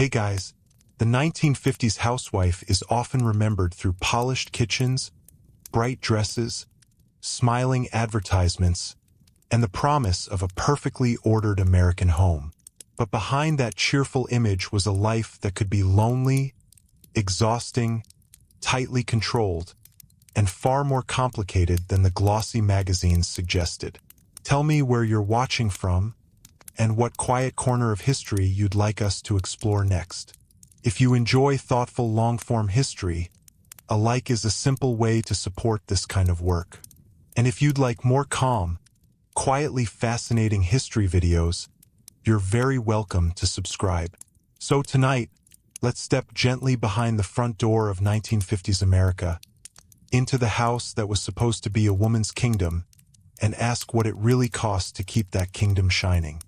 Hey guys, the 1950s housewife is often remembered through polished kitchens, bright dresses, smiling advertisements, and the promise of a perfectly ordered American home. But behind that cheerful image was a life that could be lonely, exhausting, tightly controlled, and far more complicated than the glossy magazines suggested. Tell me where you're watching from, and what quiet corner of history you'd like us to explore next. If you enjoy thoughtful long-form history, a like is a simple way to support this kind of work. And if you'd like more calm, quietly fascinating history videos, you're very welcome to subscribe. So tonight, let's step gently behind the front door of 1950s America, into the house that was supposed to be a woman's kingdom, and ask what it really costs to keep that kingdom shining.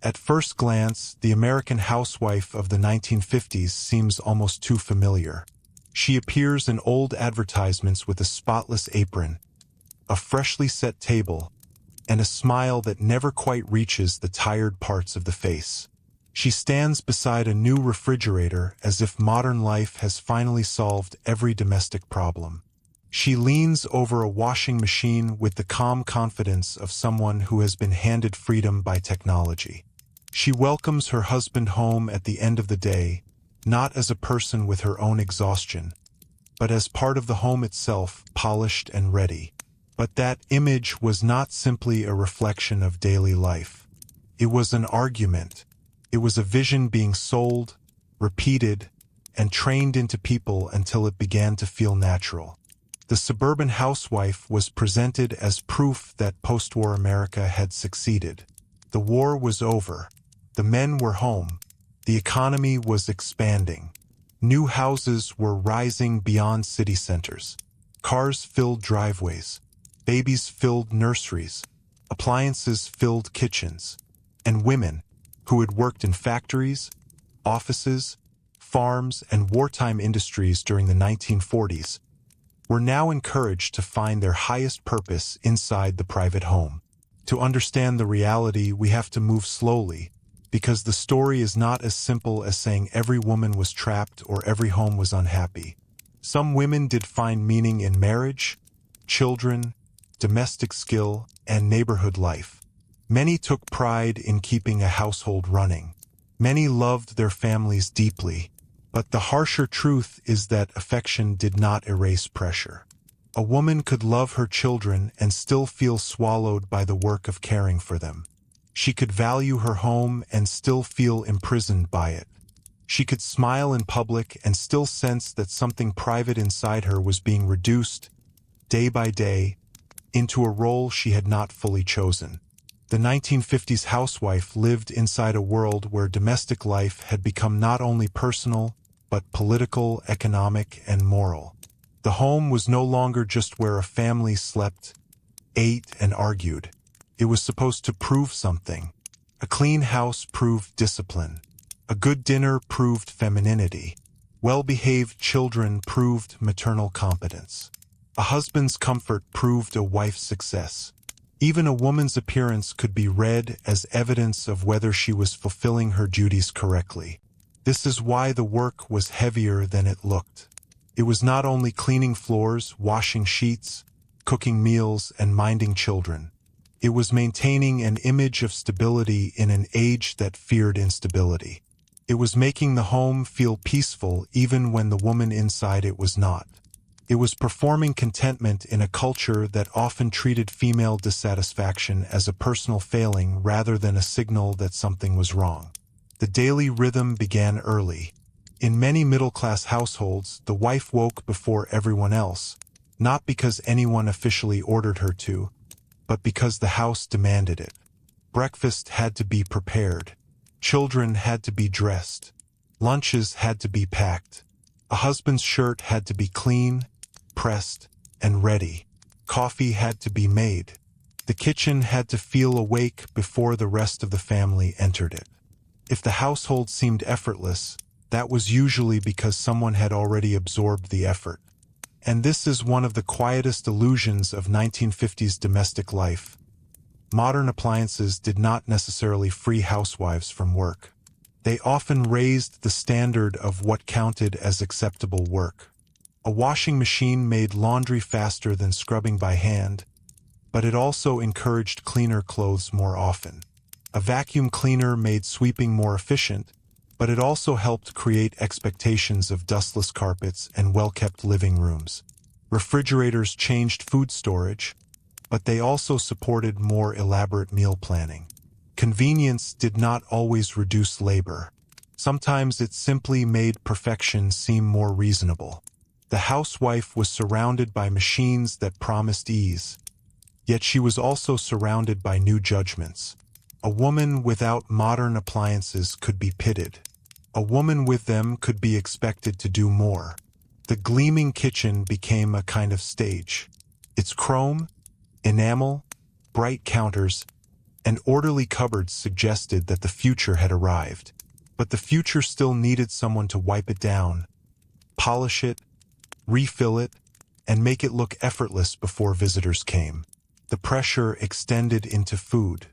At first glance, the American housewife of the 1950s seems almost too familiar. She appears in old advertisements with a spotless apron, a freshly set table, and a smile that never quite reaches the tired parts of the face. She stands beside a new refrigerator as if modern life has finally solved every domestic problem. She leans over a washing machine with the calm confidence of someone who has been handed freedom by technology. She welcomes her husband home at the end of the day, not as a person with her own exhaustion, but as part of the home itself, polished and ready. But that image was not simply a reflection of daily life. It was an argument. It was a vision being sold, repeated, and trained into people until it began to feel natural. The suburban housewife was presented as proof that post-war America had succeeded. The war was over. The men were home. The economy was expanding. New houses were rising beyond city centers. Cars filled driveways. Babies filled nurseries. Appliances filled kitchens. And women, who had worked in factories, offices, farms, and wartime industries during the 1940s, were now encouraged to find their highest purpose inside the private home. To understand the reality, we have to move slowly, because the story is not as simple as saying every woman was trapped or every home was unhappy. Some women did find meaning in marriage, children, domestic skill, and neighborhood life. Many took pride in keeping a household running. Many loved their families deeply. But the harsher truth is that affection did not erase pressure. A woman could love her children and still feel swallowed by the work of caring for them. She could value her home and still feel imprisoned by it. She could smile in public and still sense that something private inside her was being reduced, day by day, into a role she had not fully chosen. The 1950s housewife lived inside a world where domestic life had become not only personal, but political, economic, and moral. The home was no longer just where a family slept, ate, and argued. It was supposed to prove something. A clean house proved discipline. A good dinner proved femininity. Well-behaved children proved maternal competence. A husband's comfort proved a wife's success. Even a woman's appearance could be read as evidence of whether she was fulfilling her duties correctly. This is why the work was heavier than it looked. It was not only cleaning floors, washing sheets, cooking meals, and minding children. It was maintaining an image of stability in an age that feared instability. It was making the home feel peaceful even when the woman inside it was not. It was performing contentment in a culture that often treated female dissatisfaction as a personal failing rather than a signal that something was wrong. The daily rhythm began early. In many middle-class households, the wife woke before everyone else, not because anyone officially ordered her to, but because the house demanded it. Breakfast had to be prepared. Children had to be dressed. Lunches had to be packed. A husband's shirt had to be clean, pressed, and ready. Coffee had to be made. The kitchen had to feel awake before the rest of the family entered it. If the household seemed effortless, that was usually because someone had already absorbed the effort. And this is one of the quietest illusions of 1950s domestic life. Modern appliances did not necessarily free housewives from work. They often raised the standard of what counted as acceptable work. A washing machine made laundry faster than scrubbing by hand, but it also encouraged cleaner clothes more often. A vacuum cleaner made sweeping more efficient, but it also helped create expectations of dustless carpets and well-kept living rooms. Refrigerators changed food storage, but they also supported more elaborate meal planning. Convenience did not always reduce labor. Sometimes it simply made perfection seem more reasonable. The housewife was surrounded by machines that promised ease, yet she was also surrounded by new judgments. A woman without modern appliances could be pitted. A woman with them could be expected to do more. The gleaming kitchen became a kind of stage. Its chrome, enamel, bright counters, and orderly cupboards suggested that the future had arrived. But the future still needed someone to wipe it down, polish it, refill it, and make it look effortless before visitors came. The pressure extended into food.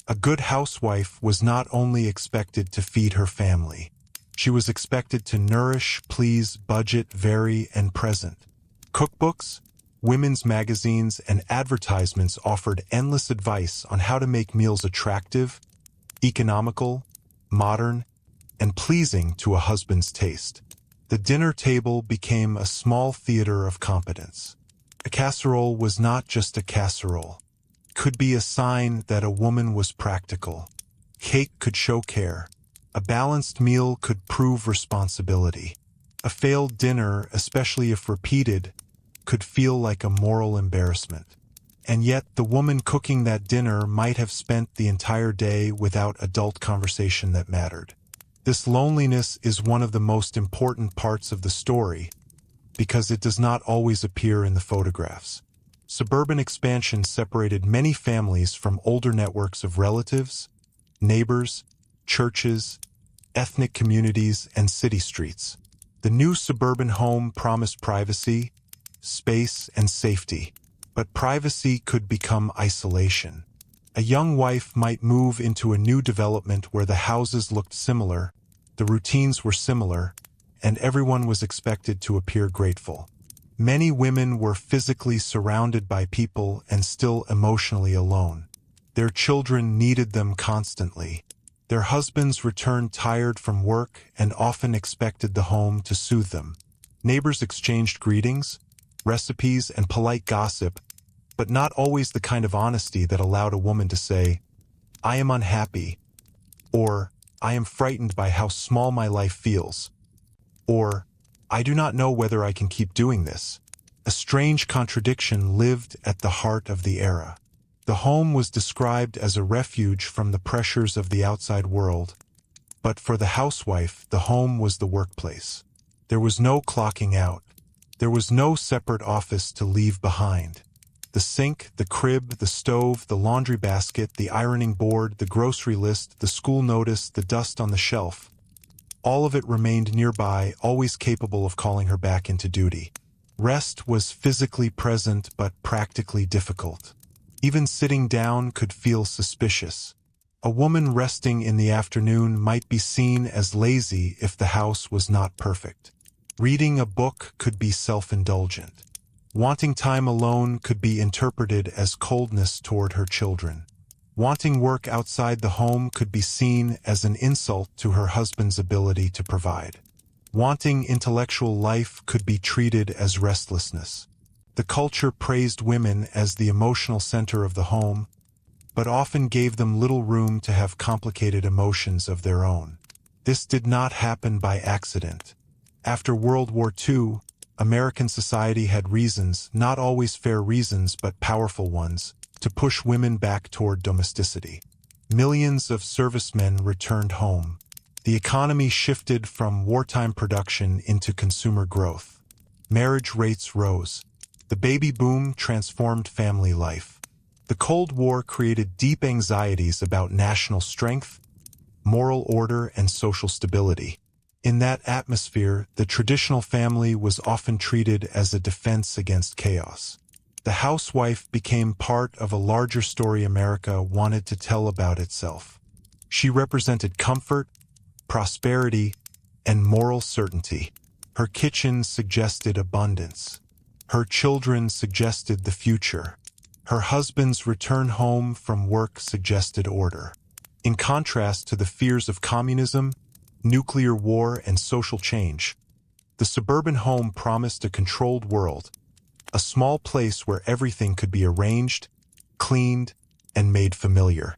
A good housewife was not only expected to feed her family. She was expected to nourish, please, budget, vary, and present. Cookbooks, women's magazines, and advertisements offered endless advice on how to make meals attractive, economical, modern, and pleasing to a husband's taste. The dinner table became a small theater of competence. A casserole was not just a casserole. It could be a sign that a woman was practical. Cake could show care. A balanced meal could prove responsibility. A failed dinner, especially if repeated, could feel like a moral embarrassment. And yet, the woman cooking that dinner might have spent the entire day without adult conversation that mattered. This loneliness is one of the most important parts of the story because it does not always appear in the photographs. Suburban expansion separated many families from older networks of relatives, neighbors, churches, ethnic communities, and city streets. The new suburban home promised privacy, space, and safety, but privacy could become isolation. A young wife might move into a new development where the houses looked similar, the routines were similar, and everyone was expected to appear grateful. Many women were physically surrounded by people and still emotionally alone. Their children needed them constantly. Their husbands returned tired from work and often expected the home to soothe them. Neighbors exchanged greetings, recipes, and polite gossip, but not always the kind of honesty that allowed a woman to say, "I am unhappy," or "I am frightened by how small my life feels," or "I do not know whether I can keep doing this." A strange contradiction lived at the heart of the era. The home was described as a refuge from the pressures of the outside world, but for the housewife, the home was the workplace. There was no clocking out. There was no separate office to leave behind. The sink, the crib, the stove, the laundry basket, the ironing board, the grocery list, the school notice, the dust on the shelf, all of it remained nearby, always capable of calling her back into duty. Rest was physically present but practically difficult. Even sitting down could feel suspicious. A woman resting in the afternoon might be seen as lazy if the house was not perfect. Reading a book could be self-indulgent. Wanting time alone could be interpreted as coldness toward her children. Wanting work outside the home could be seen as an insult to her husband's ability to provide. Wanting intellectual life could be treated as restlessness. The culture praised women as the emotional center of the home, but often gave them little room to have complicated emotions of their own. This did not happen by accident. After World War II, American society had reasons, not always fair reasons but powerful ones, to push women back toward domesticity. Millions of servicemen returned home. The economy shifted from wartime production into consumer growth. Marriage rates rose. The baby boom transformed family life. The Cold War created deep anxieties about national strength, moral order, and social stability. In that atmosphere, the traditional family was often treated as a defense against chaos. The housewife became part of a larger story America wanted to tell about itself. She represented comfort, prosperity, and moral certainty. Her kitchen suggested abundance. Her children suggested the future. Her husband's return home from work suggested order. In contrast to the fears of communism, nuclear war, and social change, the suburban home promised a controlled world, a small place where everything could be arranged, cleaned, and made familiar.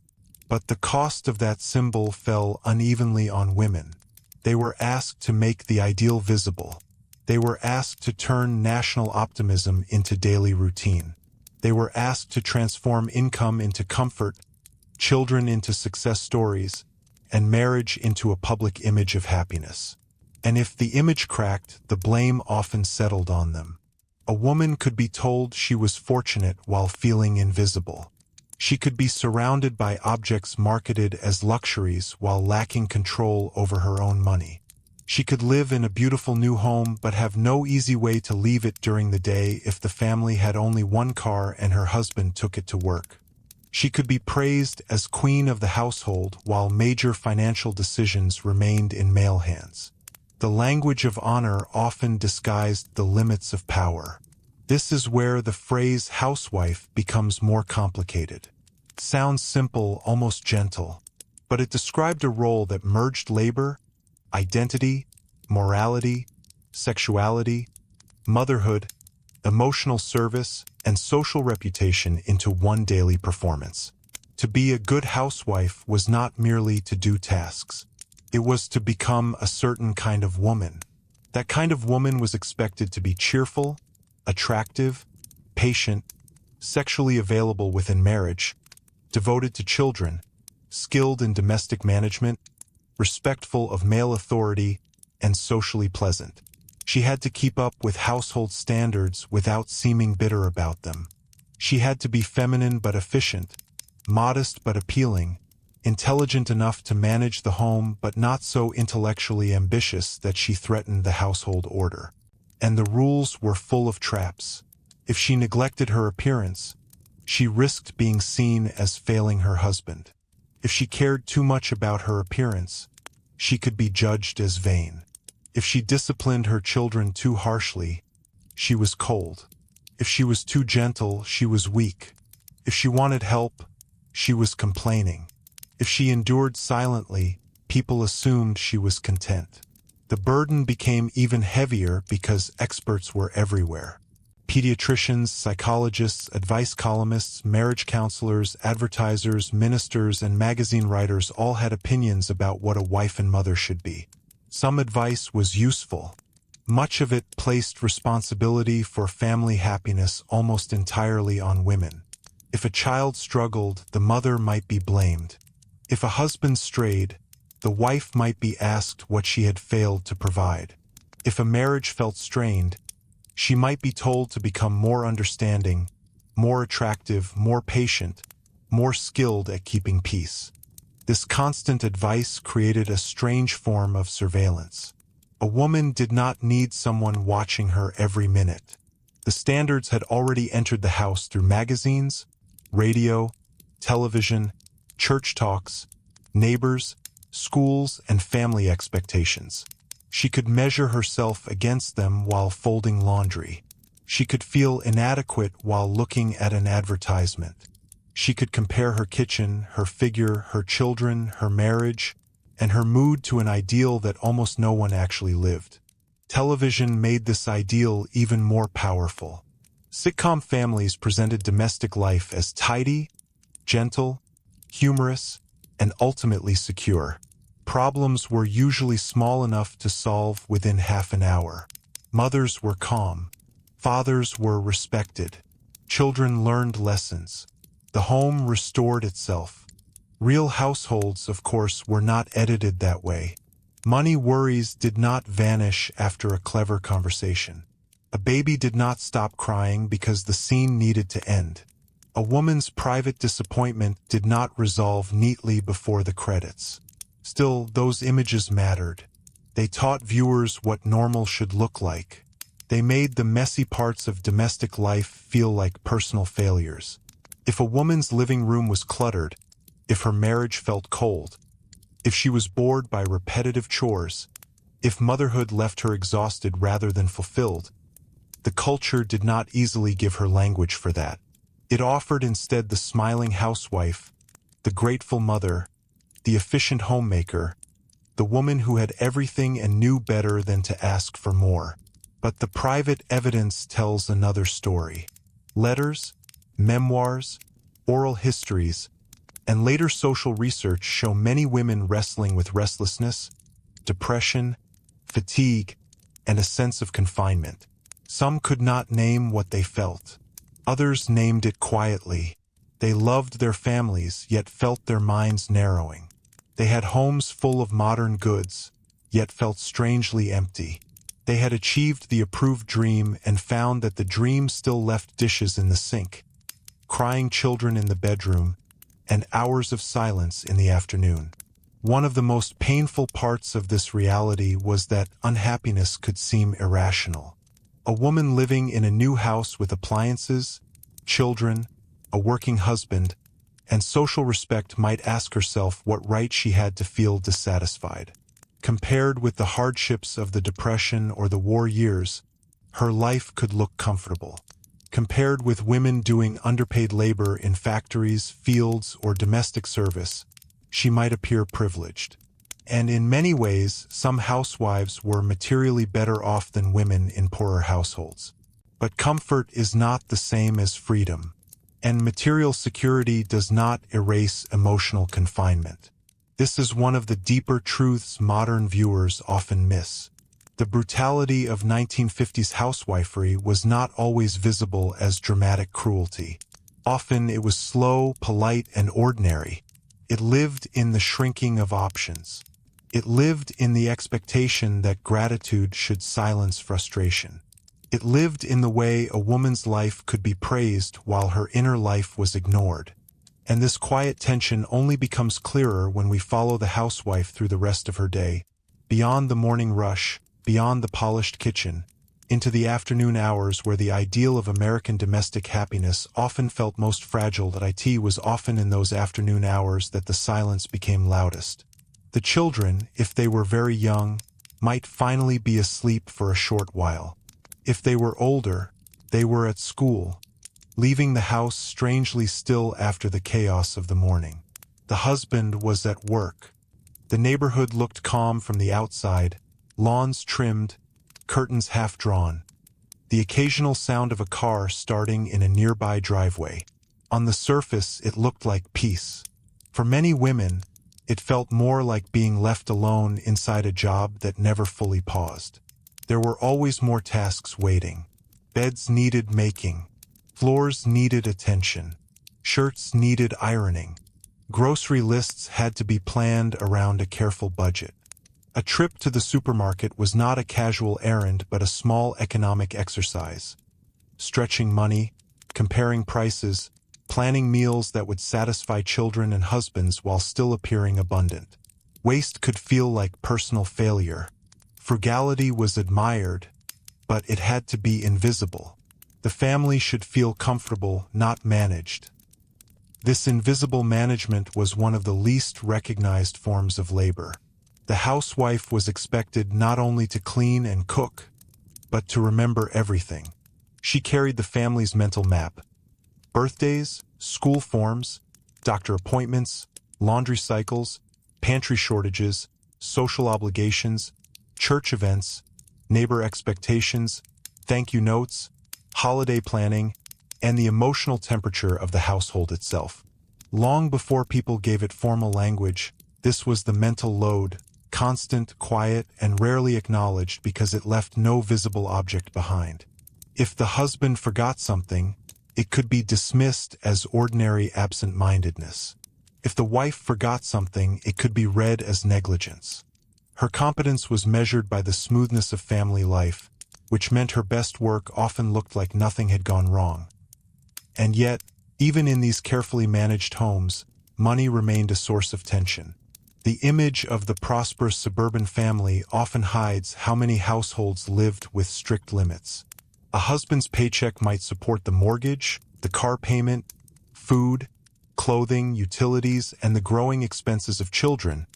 But the cost of that symbol fell unevenly on women. They were asked to make the ideal visible. They were asked to turn national optimism into daily routine. They were asked to transform income into comfort, children into success stories, and marriage into a public image of happiness. And if the image cracked, the blame often settled on them. A woman could be told she was fortunate while feeling invisible. She could be surrounded by objects marketed as luxuries while lacking control over her own money. She could live in a beautiful new home but have no easy way to leave it during the day if the family had only one car and her husband took it to work. She could be praised as queen of the household while major financial decisions remained in male hands. The language of honor often disguised the limits of power. This is where the phrase housewife becomes more complicated. It sounds simple, almost gentle, but it described a role that merged labor, identity, morality, sexuality, motherhood, emotional service, and social reputation into one daily performance. To be a good housewife was not merely to do tasks. It was to become a certain kind of woman. That kind of woman was expected to be cheerful, attractive, patient, sexually available within marriage, devoted to children, skilled in domestic management, respectful of male authority, and socially pleasant. She had to keep up with household standards without seeming bitter about them. She had to be feminine but efficient, modest but appealing, intelligent enough to manage the home but not so intellectually ambitious that she threatened the household order. And the rules were full of traps. If she neglected her appearance, she risked being seen as failing her husband. If she cared too much about her appearance, she could be judged as vain. If she disciplined her children too harshly, she was cold. If she was too gentle, she was weak. If she wanted help, she was complaining. If she endured silently, people assumed she was content. The burden became even heavier because experts were everywhere. Pediatricians, psychologists, advice columnists, marriage counselors, advertisers, ministers, and magazine writers all had opinions about what a wife and mother should be. Some advice was useful. Much of it placed responsibility for family happiness almost entirely on women. If a child struggled, the mother might be blamed. If a husband strayed, the wife might be asked what she had failed to provide. If a marriage felt strained, she might be told to become more understanding, more attractive, more patient, more skilled at keeping peace. This constant advice created a strange form of surveillance. A woman did not need someone watching her every minute. The standards had already entered the house through magazines, radio, television, church talks, neighbors, schools, and family expectations. She could measure herself against them while folding laundry. She could feel inadequate while looking at an advertisement. She could compare her kitchen, her figure, her children, her marriage, and her mood to an ideal that almost no one actually lived. Television made this ideal even more powerful. Sitcom families presented domestic life as tidy, gentle, humorous, and ultimately secure. Problems were usually small enough to solve within half an hour. Mothers were calm. Fathers were respected. Children learned lessons. The home restored itself. Real households, of course, were not edited that way. Money worries did not vanish after a clever conversation. A baby did not stop crying because the scene needed to end. A woman's private disappointment did not resolve neatly before the credits. Still, those images mattered. They taught viewers what normal should look like. They made the messy parts of domestic life feel like personal failures. If a woman's living room was cluttered, if her marriage felt cold, if she was bored by repetitive chores, if motherhood left her exhausted rather than fulfilled, the culture did not easily give her language for that. It offered instead the smiling housewife, the grateful mother, the efficient homemaker, the woman who had everything and knew better than to ask for more. But the private evidence tells another story. Letters, memoirs, oral histories, and later social research show many women wrestling with restlessness, depression, fatigue, and a sense of confinement. Some could not name what they felt. Others named it quietly. They loved their families, yet felt their minds narrowing. They had homes full of modern goods, yet felt strangely empty. They had achieved the approved dream and found that the dream still left dishes in the sink, crying children in the bedroom, and hours of silence in the afternoon. One of the most painful parts of this reality was that unhappiness could seem irrational. A woman living in a new house with appliances, children, a working husband, and social respect might ask herself what right she had to feel dissatisfied. Compared with the hardships of the Depression or the war years, her life could look comfortable. Compared with women doing underpaid labor in factories, fields, or domestic service, she might appear privileged. And in many ways, some housewives were materially better off than women in poorer households. But comfort is not the same as freedom, and material security does not erase emotional confinement. This is one of the deeper truths modern viewers often miss. The brutality of 1950s housewifery was not always visible as dramatic cruelty. Often it was slow, polite, and ordinary. It lived in the shrinking of options. It lived in the expectation that gratitude should silence frustration. It lived in the way a woman's life could be praised while her inner life was ignored. And this quiet tension only becomes clearer when we follow the housewife through the rest of her day, beyond the morning rush, beyond the polished kitchen, into the afternoon hours where the ideal of American domestic happiness often felt most fragile. That it was often in those afternoon hours that the silence became loudest. The children, if they were very young, might finally be asleep for a short while. If they were older, they were at school, leaving the house strangely still after the chaos of the morning. The husband was at work. The neighborhood looked calm from the outside, lawns trimmed, curtains half drawn. The occasional sound of a car starting in a nearby driveway. On the surface, it looked like peace. For many women, it felt more like being left alone inside a job that never fully paused. There were always more tasks waiting. Beds needed making. Floors needed attention. Shirts needed ironing. Grocery lists had to be planned around a careful budget. A trip to the supermarket was not a casual errand but a small economic exercise. Stretching money, comparing prices, planning meals that would satisfy children and husbands while still appearing abundant. Waste could feel like personal failure. Frugality was admired, but it had to be invisible. The family should feel comfortable, not managed. This invisible management was one of the least recognized forms of labor. The housewife was expected not only to clean and cook, but to remember everything. She carried the family's mental map. Birthdays, school forms, doctor appointments, laundry cycles, pantry shortages, social obligations, church events, neighbor expectations, thank you notes, holiday planning, and the emotional temperature of the household itself. Long before people gave it formal language, this was the mental load, constant, quiet, and rarely acknowledged because it left no visible object behind. If the husband forgot something, it could be dismissed as ordinary absent-mindedness. If the wife forgot something, it could be read as negligence. Her competence was measured by the smoothness of family life, which meant her best work often looked like nothing had gone wrong. And yet, even in these carefully managed homes, money remained a source of tension. The image of the prosperous suburban family often hides how many households lived with strict limits. A husband's paycheck might support the mortgage, the car payment, food, clothing, utilities, and the growing expenses of children,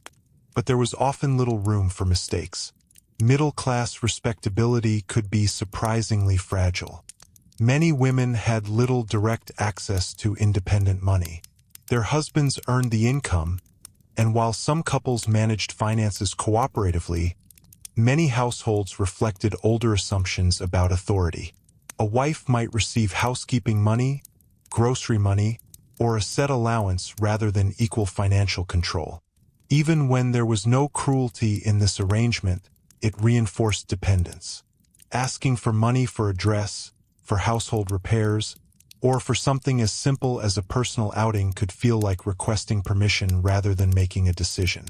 but there was often little room for mistakes. Middle-class respectability could be surprisingly fragile. Many women had little direct access to independent money. Their husbands earned the income, and while some couples managed finances cooperatively, many households reflected older assumptions about authority. A wife might receive housekeeping money, grocery money, or a set allowance rather than equal financial control. Even when there was no cruelty in this arrangement, it reinforced dependence. Asking for money for a dress, for household repairs, or for something as simple as a personal outing could feel like requesting permission rather than making a decision.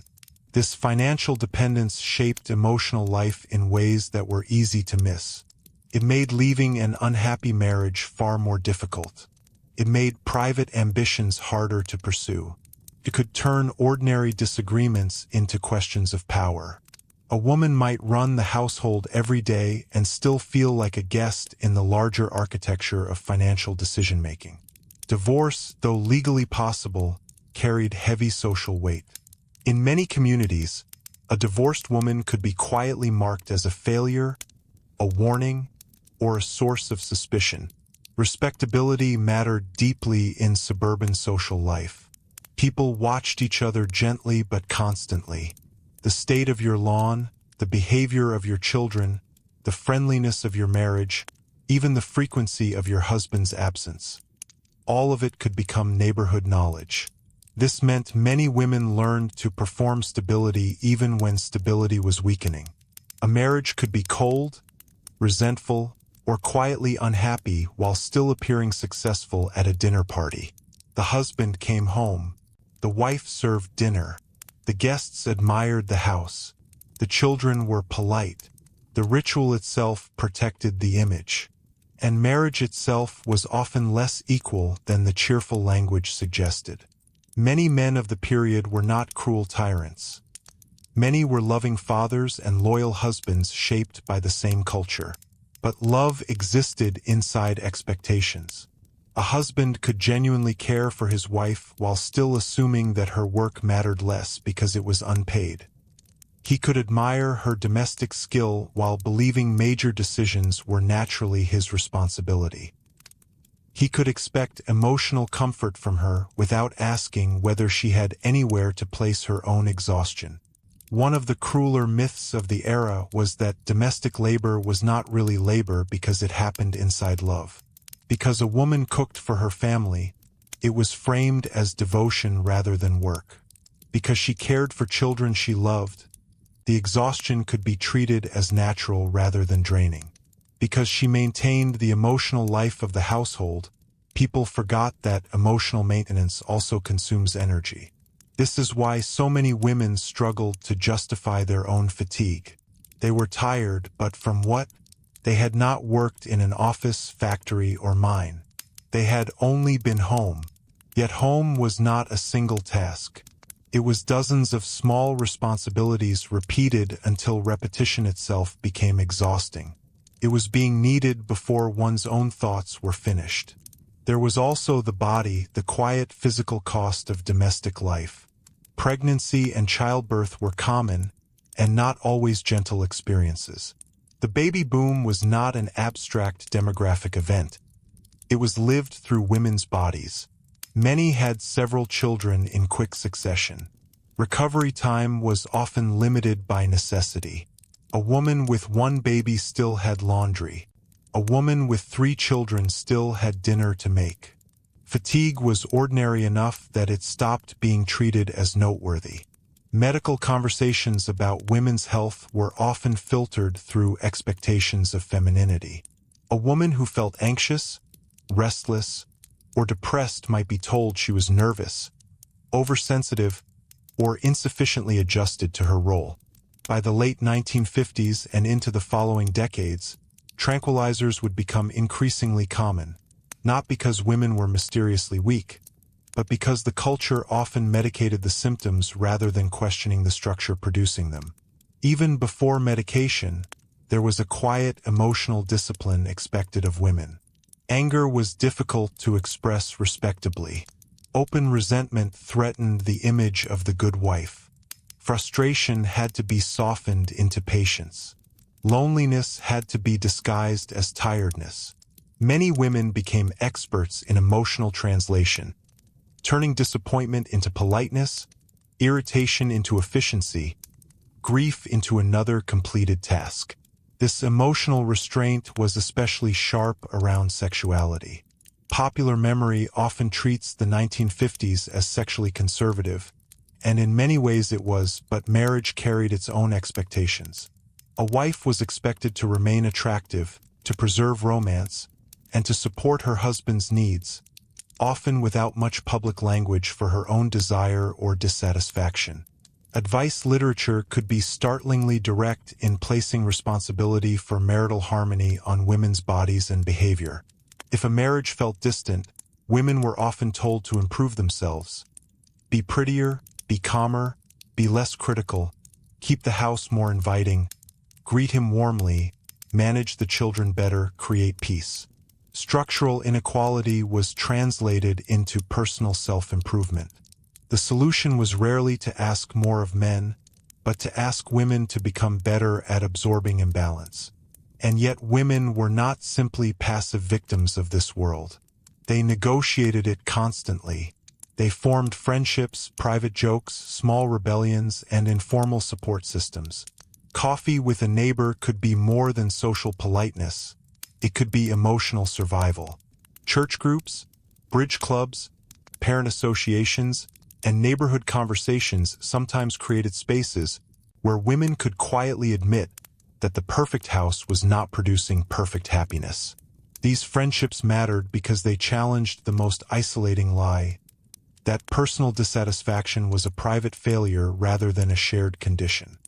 This financial dependence shaped emotional life in ways that were easy to miss. It made leaving an unhappy marriage far more difficult. It made private ambitions harder to pursue. It could turn ordinary disagreements into questions of power. A woman might run the household every day and still feel like a guest in the larger architecture of financial decision-making. Divorce, though legally possible, carried heavy social weight. In many communities, a divorced woman could be quietly marked as a failure, a warning, or a source of suspicion. Respectability mattered deeply in suburban social life. People watched each other gently but constantly. The state of your lawn, the behavior of your children, the friendliness of your marriage, even the frequency of your husband's absence. All of it could become neighborhood knowledge. This meant many women learned to perform stability even when stability was weakening. A marriage could be cold, resentful, or quietly unhappy while still appearing successful at a dinner party. The husband came home. The wife served dinner. The guests admired the house. The children were polite. The ritual itself protected the image. And marriage itself was often less equal than the cheerful language suggested. Many men of the period were not cruel tyrants. Many were loving fathers and loyal husbands shaped by the same culture. But love existed inside expectations. A husband could genuinely care for his wife while still assuming that her work mattered less because it was unpaid. He could admire her domestic skill while believing major decisions were naturally his responsibility. He could expect emotional comfort from her without asking whether she had anywhere to place her own exhaustion. One of the crueler myths of the era was that domestic labor was not really labor because it happened inside love. Because a woman cooked for her family, it was framed as devotion rather than work. Because she cared for children she loved, the exhaustion could be treated as natural rather than draining. Because she maintained the emotional life of the household, people forgot that emotional maintenance also consumes energy. This is why so many women struggled to justify their own fatigue. They were tired, but from what? They had not worked in an office, factory, or mine. They had only been home. Yet home was not a single task. It was dozens of small responsibilities repeated until repetition itself became exhausting. It was being needed before one's own thoughts were finished. There was also the body, the quiet physical cost of domestic life. Pregnancy and childbirth were common, and not always gentle experiences. The baby boom was not an abstract demographic event. It was lived through women's bodies. Many had several children in quick succession. Recovery time was often limited by necessity. A woman with one baby still had laundry. A woman with 3 children still had dinner to make. Fatigue was ordinary enough that it stopped being treated as noteworthy. Medical conversations about women's health were often filtered through expectations of femininity. A woman who felt anxious, restless, or depressed might be told she was nervous, oversensitive, or insufficiently adjusted to her role. By the late 1950s and into the following decades, tranquilizers would become increasingly common, not because women were mysteriously weak, but because the culture often medicated the symptoms rather than questioning the structure producing them. Even before medication, there was a quiet emotional discipline expected of women. Anger was difficult to express respectably. Open resentment threatened the image of the good wife. Frustration had to be softened into patience. Loneliness had to be disguised as tiredness. Many women became experts in emotional translation, turning disappointment into politeness, irritation into efficiency, grief into another completed task. This emotional restraint was especially sharp around sexuality. Popular memory often treats the 1950s as sexually conservative, and in many ways it was, but marriage carried its own expectations. A wife was expected to remain attractive, to preserve romance, and to support her husband's needs, often without much public language for her own desire or dissatisfaction. Advice literature could be startlingly direct in placing responsibility for marital harmony on women's bodies and behavior. If a marriage felt distant, women were often told to improve themselves. Be prettier, be calmer, be less critical, keep the house more inviting, greet him warmly, manage the children better, create peace. Structural inequality was translated into personal self-improvement. The solution was rarely to ask more of men, but to ask women to become better at absorbing imbalance. And yet women were not simply passive victims of this world. They negotiated it constantly. They formed friendships, private jokes, small rebellions, and informal support systems. Coffee with a neighbor could be more than social politeness. It could be emotional survival. Church groups, bridge clubs, parent associations, and neighborhood conversations sometimes created spaces where women could quietly admit that the perfect house was not producing perfect happiness. These friendships mattered because they challenged the most isolating lie, that personal dissatisfaction was a private failure rather than a shared condition.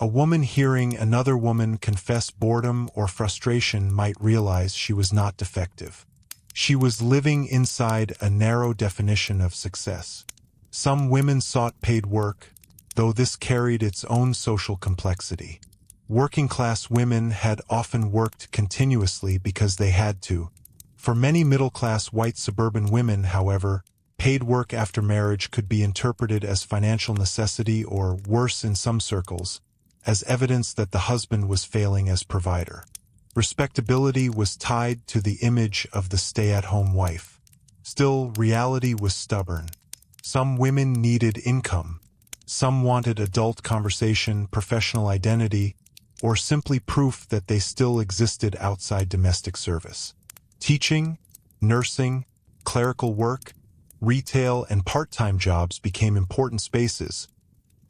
A woman hearing another woman confess boredom or frustration might realize she was not defective. She was living inside a narrow definition of success. Some women sought paid work, though this carried its own social complexity. Working-class women had often worked continuously because they had to. For many middle-class white suburban women, however, paid work after marriage could be interpreted as financial necessity or, worse in some circles, as evidence that the husband was failing as provider. Respectability was tied to the image of the stay-at-home wife. Still, reality was stubborn. Some women needed income. Some wanted adult conversation, professional identity, or simply proof that they still existed outside domestic service. Teaching, nursing, clerical work, retail, and part-time jobs became important spaces,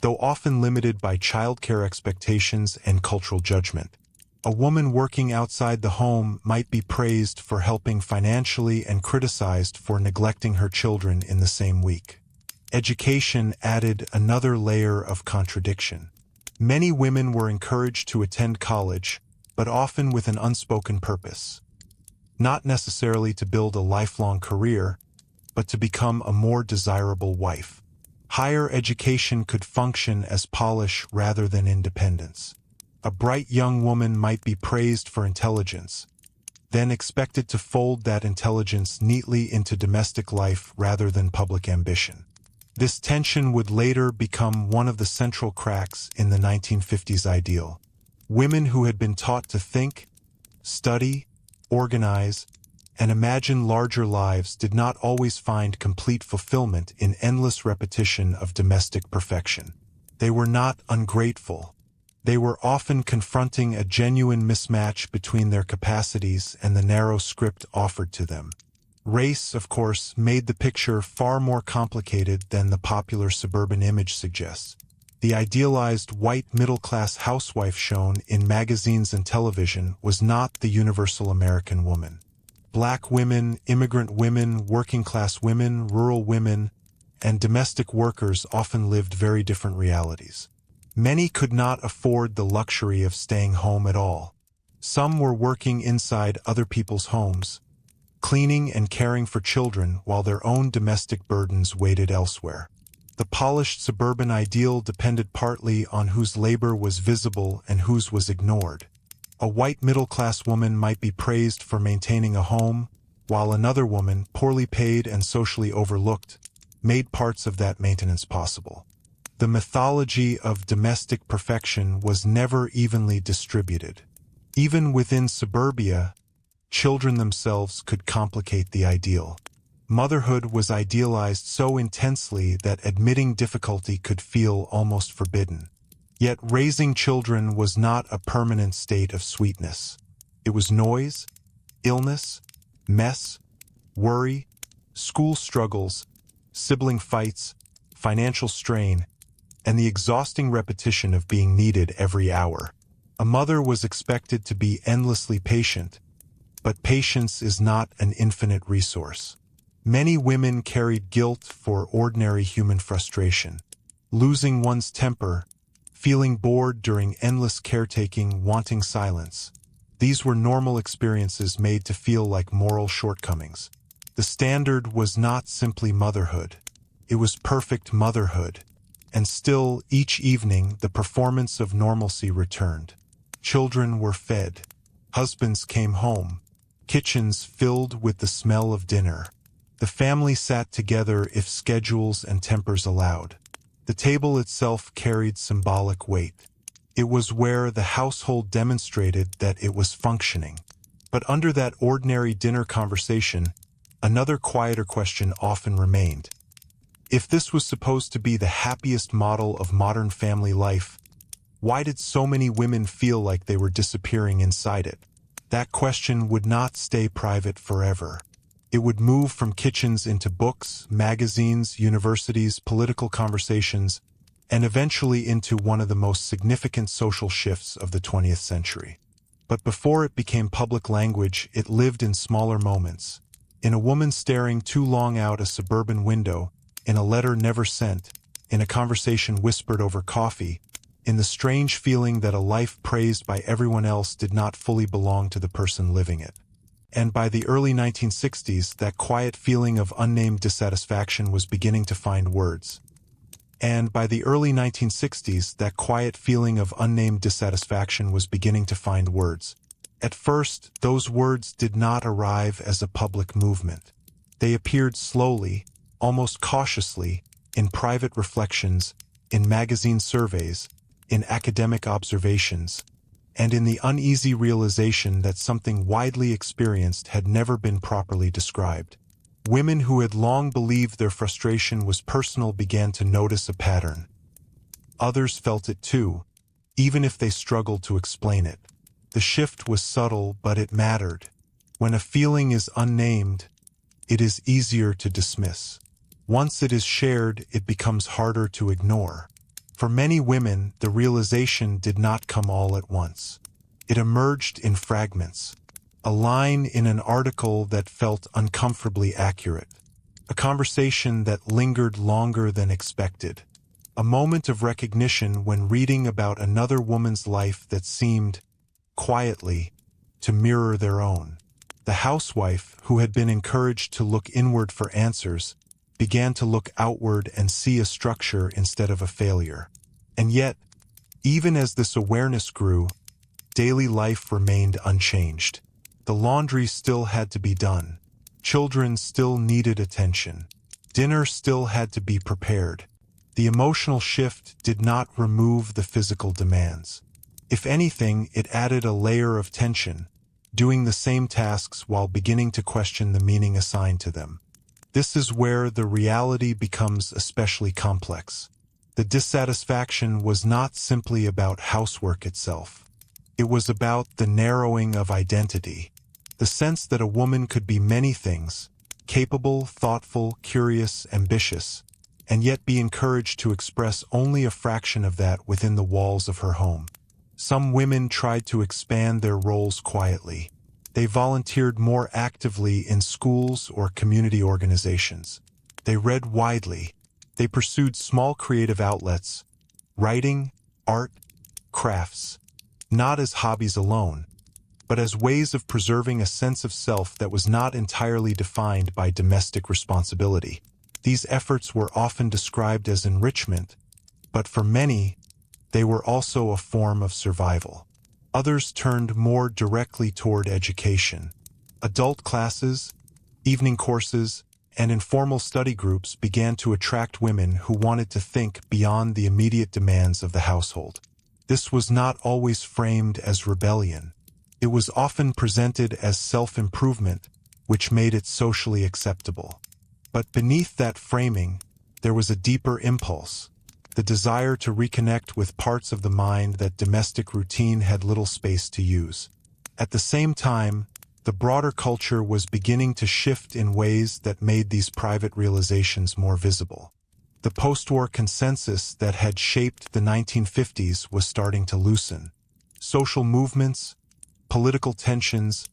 though often limited by childcare expectations and cultural judgment. A woman working outside the home might be praised for helping financially and criticized for neglecting her children in the same week. Education added another layer of contradiction. Many women were encouraged to attend college, but often with an unspoken purpose. Not necessarily to build a lifelong career, but to become a more desirable wife. Higher education could function as polish rather than independence. A bright young woman might be praised for intelligence, then expected to fold that intelligence neatly into domestic life rather than public ambition. This tension would later become one of the central cracks in the 1950s ideal. Women who had been taught to think, study, organize, and imagine larger lives did not always find complete fulfillment in endless repetition of domestic perfection. They were not ungrateful. They were often confronting a genuine mismatch between their capacities and the narrow script offered to them. Race, of course, made the picture far more complicated than the popular suburban image suggests. The idealized white middle-class housewife shown in magazines and television was not the universal American woman. Black women, immigrant women, working-class women, rural women, and domestic workers often lived very different realities. Many could not afford the luxury of staying home at all. Some were working inside other people's homes, cleaning and caring for children while their own domestic burdens waited elsewhere. The polished suburban ideal depended partly on whose labor was visible and whose was ignored. A white middle-class woman might be praised for maintaining a home, while another woman, poorly paid and socially overlooked, made parts of that maintenance possible. The mythology of domestic perfection was never evenly distributed. Even within suburbia, children themselves could complicate the ideal. Motherhood was idealized so intensely that admitting difficulty could feel almost forbidden. Yet raising children was not a permanent state of sweetness. It was noise, illness, mess, worry, school struggles, sibling fights, financial strain, and the exhausting repetition of being needed every hour. A mother was expected to be endlessly patient, but patience is not an infinite resource. Many women carried guilt for ordinary human frustration, losing one's temper, feeling bored during endless caretaking, wanting silence. These were normal experiences made to feel like moral shortcomings. The standard was not simply motherhood. It was perfect motherhood. And still, each evening, the performance of normalcy returned. Children were fed. Husbands came home. Kitchens filled with the smell of dinner. The family sat together if schedules and tempers allowed. The table itself carried symbolic weight. It was where the household demonstrated that it was functioning. But under that ordinary dinner conversation, another quieter question often remained. If this was supposed to be the happiest model of modern family life, why did so many women feel like they were disappearing inside it? That question would not stay private forever. It would move from kitchens into books, magazines, universities, political conversations, and eventually into one of the most significant social shifts of the 20th century. But before it became public language, it lived in smaller moments. In a woman staring too long out a suburban window, in a letter never sent, in a conversation whispered over coffee, in the strange feeling that a life praised by everyone else did not fully belong to the person living it. And by the early 1960s, that quiet feeling of unnamed dissatisfaction was beginning to find words. And by the early 1960s, that quiet feeling of unnamed dissatisfaction was beginning to find words. At first, those words did not arrive as a public movement. They appeared slowly, almost cautiously, in private reflections, in magazine surveys, in academic observations, and in the uneasy realization that something widely experienced had never been properly described. Women who had long believed their frustration was personal began to notice a pattern. Others felt it too, even if they struggled to explain it. The shift was subtle, but it mattered. When a feeling is unnamed, it is easier to dismiss. Once it is shared, it becomes harder to ignore. For many women, the realization did not come all at once. It emerged in fragments. A line in an article that felt uncomfortably accurate. A conversation that lingered longer than expected. A moment of recognition when reading about another woman's life that seemed, quietly, to mirror their own. The housewife, who had been encouraged to look inward for answers, began to look outward and see a structure instead of a failure. And yet, even as this awareness grew, daily life remained unchanged. The laundry still had to be done. Children still needed attention. Dinner still had to be prepared. The emotional shift did not remove the physical demands. If anything, it added a layer of tension, doing the same tasks while beginning to question the meaning assigned to them. This is where the reality becomes especially complex. The dissatisfaction was not simply about housework itself. It was about the narrowing of identity, the sense that a woman could be many things, capable, thoughtful, curious, ambitious, and yet be encouraged to express only a fraction of that within the walls of her home. Some women tried to expand their roles quietly. They volunteered more actively in schools or community organizations. They read widely. They pursued small creative outlets, writing, art, crafts, not as hobbies alone, but as ways of preserving a sense of self that was not entirely defined by domestic responsibility. These efforts were often described as enrichment, but for many, they were also a form of survival. Others turned more directly toward education. Adult classes, evening courses, and informal study groups began to attract women who wanted to think beyond the immediate demands of the household. This was not always framed as rebellion. It was often presented as self-improvement, which made it socially acceptable. But beneath that framing, there was a deeper impulse, the desire to reconnect with parts of the mind that domestic routine had little space to use. At the same time, the broader culture was beginning to shift in ways that made these private realizations more visible. The post-war consensus that had shaped the 1950s was starting to loosen. Social movements, political tensions,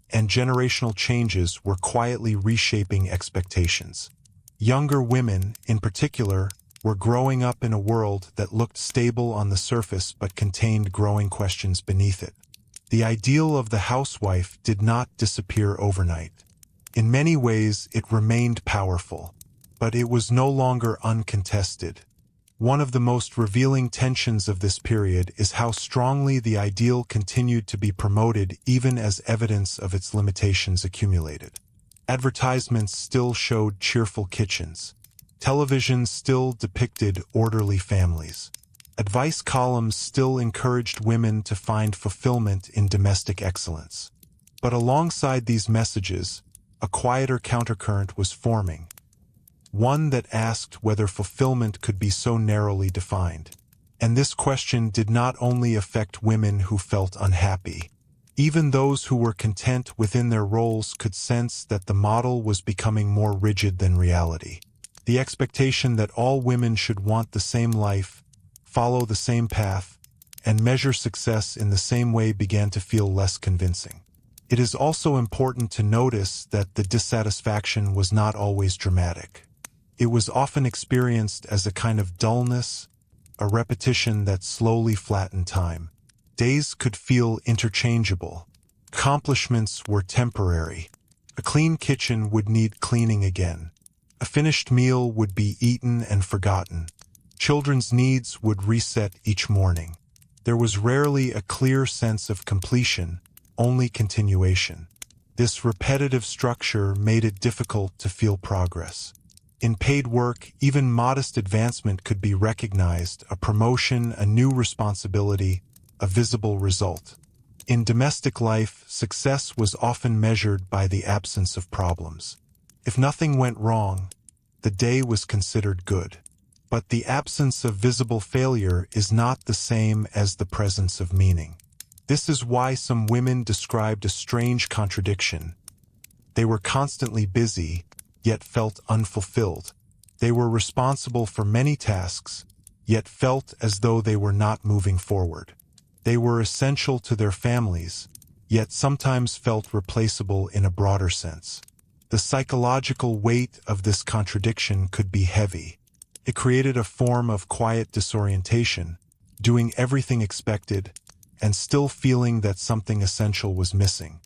and generational changes were quietly reshaping expectations. Younger women, in particular, were growing up in a world that looked stable on the surface but contained growing questions beneath it. The ideal of the housewife did not disappear overnight. In many ways, it remained powerful, but it was no longer uncontested. One of the most revealing tensions of this period is how strongly the ideal continued to be promoted even as evidence of its limitations accumulated. Advertisements still showed cheerful kitchens. Television still depicted orderly families. Advice columns still encouraged women to find fulfillment in domestic excellence. But alongside these messages, a quieter countercurrent was forming, one that asked whether fulfillment could be so narrowly defined. And this question did not only affect women who felt unhappy. Even those who were content within their roles could sense that the model was becoming more rigid than reality. The expectation that all women should want the same life, follow the same path, and measure success in the same way began to feel less convincing. It is also important to notice that the dissatisfaction was not always dramatic. It was often experienced as a kind of dullness, a repetition that slowly flattened time. Days could feel interchangeable. Accomplishments were temporary. A clean kitchen would need cleaning again. A finished meal would be eaten and forgotten. Children's needs would reset each morning. There was rarely a clear sense of completion, only continuation. This repetitive structure made it difficult to feel progress. In paid work, even modest advancement could be recognized, a promotion, a new responsibility, a visible result. In domestic life, success was often measured by the absence of problems. If nothing went wrong, the day was considered good. But the absence of visible failure is not the same as the presence of meaning. This is why some women described a strange contradiction. They were constantly busy, yet felt unfulfilled. They were responsible for many tasks, yet felt as though they were not moving forward. They were essential to their families, yet sometimes felt replaceable in a broader sense. The psychological weight of this contradiction could be heavy. It created a form of quiet disorientation, doing everything expected, and still feeling that something essential was missing.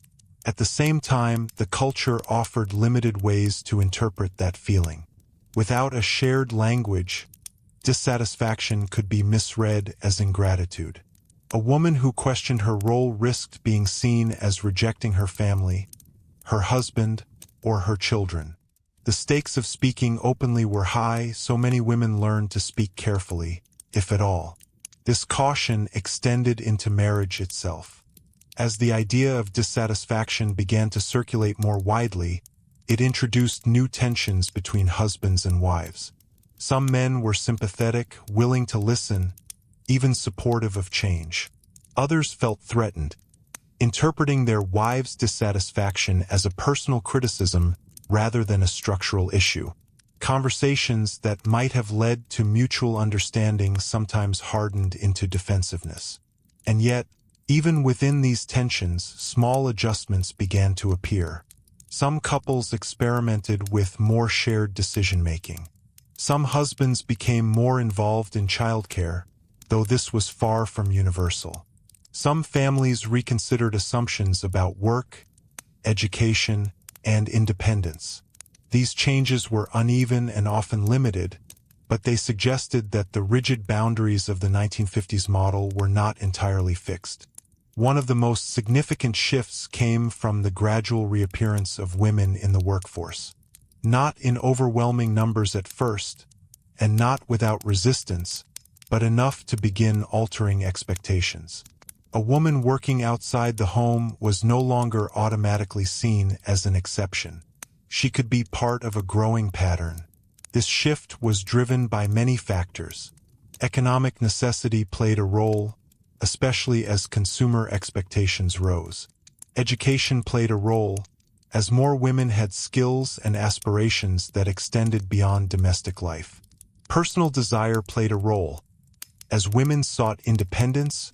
At the same time, the culture offered limited ways to interpret that feeling. Without a shared language, dissatisfaction could be misread as ingratitude. A woman who questioned her role risked being seen as rejecting her family, her husband, or her children. The stakes of speaking openly were high, so many women learned to speak carefully, if at all. This caution extended into marriage itself. As the idea of dissatisfaction began to circulate more widely, it introduced new tensions between husbands and wives. Some men were sympathetic, willing to listen, even supportive of change. Others felt threatened, interpreting their wives' dissatisfaction as a personal criticism rather than a structural issue. Conversations that might have led to mutual understanding sometimes hardened into defensiveness. And yet, even within these tensions, small adjustments began to appear. Some couples experimented with more shared decision-making. Some husbands became more involved in childcare, though this was far from universal. Some families reconsidered assumptions about work, education, and independence. These changes were uneven and often limited, but they suggested that the rigid boundaries of the 1950s model were not entirely fixed. One of the most significant shifts came from the gradual reappearance of women in the workforce. not in overwhelming numbers at first, and not without resistance, but enough to begin altering expectations. A woman working outside the home was no longer automatically seen as an exception. She could be part of a growing pattern. This shift was driven by many factors. Economic necessity played a role, especially as consumer expectations rose. Education played a role, as more women had skills and aspirations that extended beyond domestic life. Personal desire played a role, as women sought independence,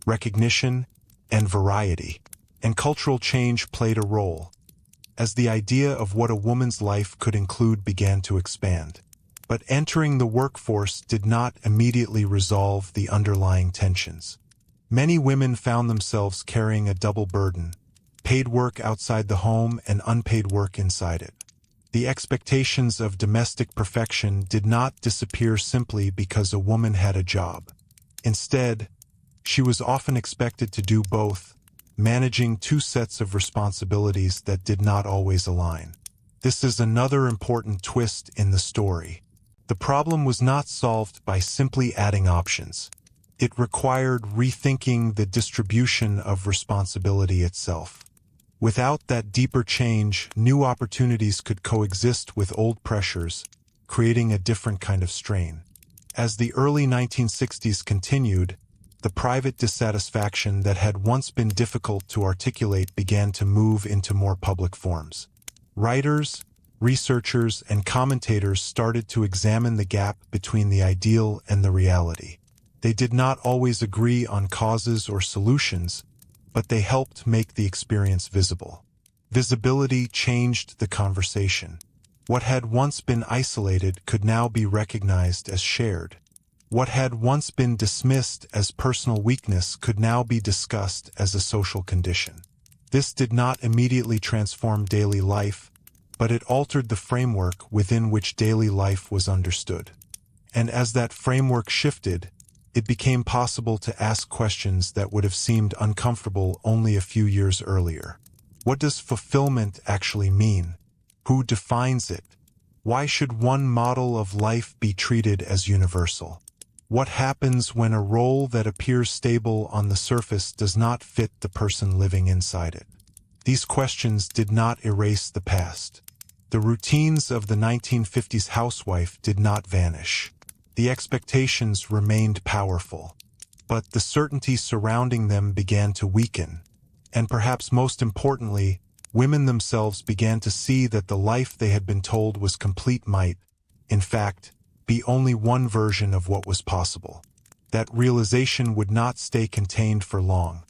recognition, and variety. And cultural change played a role, as the idea of what a woman's life could include began to expand. But entering the workforce did not immediately resolve the underlying tensions. Many women found themselves carrying a double burden: paid work outside the home and unpaid work inside it. The expectations of domestic perfection did not disappear simply because a woman had a job. Instead, she was often expected to do both, managing two sets of responsibilities that did not always align. This is another important twist in the story. The problem was not solved by simply adding options. It required rethinking the distribution of responsibility itself. Without that deeper change, new opportunities could coexist with old pressures, creating a different kind of strain. As the early 1960s continued, the private dissatisfaction that had once been difficult to articulate began to move into more public forms. Writers, researchers, and commentators started to examine the gap between the ideal and the reality. They did not always agree on causes or solutions, but they helped make the experience visible. Visibility changed the conversation. What had once been isolated could now be recognized as shared. What had once been dismissed as personal weakness could now be discussed as a social condition. This did not immediately transform daily life, but it altered the framework within which daily life was understood. And as that framework shifted, it became possible to ask questions that would have seemed uncomfortable only a few years earlier. What does fulfillment actually mean? Who defines it? Why should one model of life be treated as universal? What happens when a role that appears stable on the surface does not fit the person living inside it? These questions did not erase the past. The routines of the 1950s housewife did not vanish. The expectations remained powerful, but the certainty surrounding them began to weaken. And perhaps most importantly, women themselves began to see that the life they had been told was complete might, in fact, be only one version of what was possible. That realization would not stay contained for long.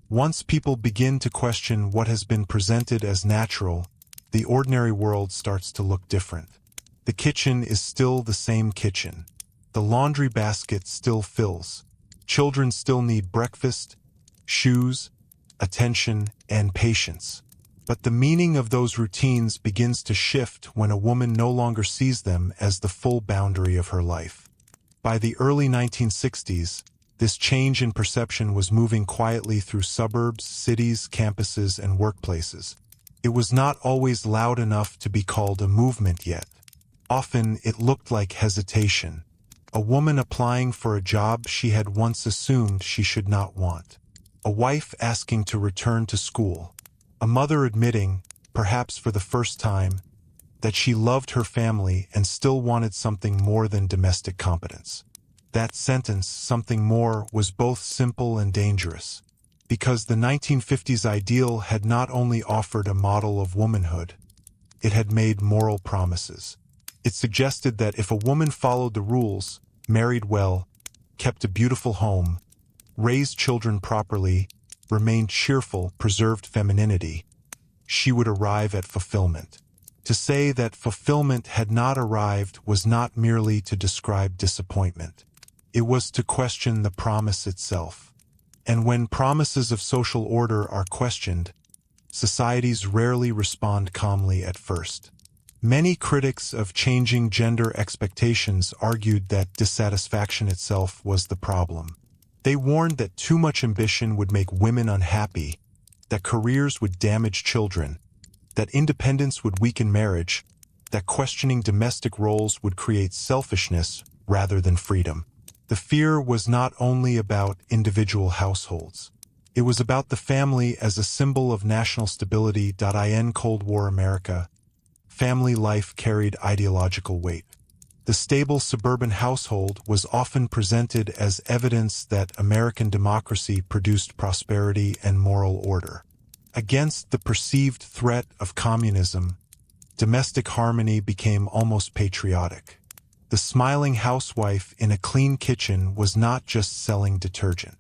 Once people begin to question what has been presented as natural, the ordinary world starts to look different. The kitchen is still the same kitchen. The laundry basket still fills. Children still need breakfast, shoes, attention, and patience. But the meaning of those routines begins to shift when a woman no longer sees them as the full boundary of her life. By the early 1960s, this change in perception was moving quietly through suburbs, cities, campuses, and workplaces. It was not always loud enough to be called a movement yet. Often it looked like hesitation. A woman applying for a job she had once assumed she should not want. A wife asking to return to school. A mother admitting, perhaps for the first time, that she loved her family and still wanted something more than domestic competence. That sentence, something more, was both simple and dangerous, because the 1950s ideal had not only offered a model of womanhood, it had made moral promises. It suggested that if a woman followed the rules, married well, kept a beautiful home, raised children properly, remained cheerful, preserved femininity, she would arrive at fulfillment. To say that fulfillment had not arrived was not merely to describe disappointment. It was to question the promise itself. And when promises of social order are questioned, societies rarely respond calmly at first. Many critics of changing gender expectations argued that dissatisfaction itself was the problem. They warned that too much ambition would make women unhappy, that careers would damage children, that independence would weaken marriage, that questioning domestic roles would create selfishness rather than freedom. The fear was not only about individual households. It was about the family as a symbol of national stability. In Cold War America, family life carried ideological weight. The stable suburban household was often presented as evidence that American democracy produced prosperity and moral order. Against the perceived threat of communism, domestic harmony became almost patriotic. The smiling housewife in a clean kitchen was not just selling detergent.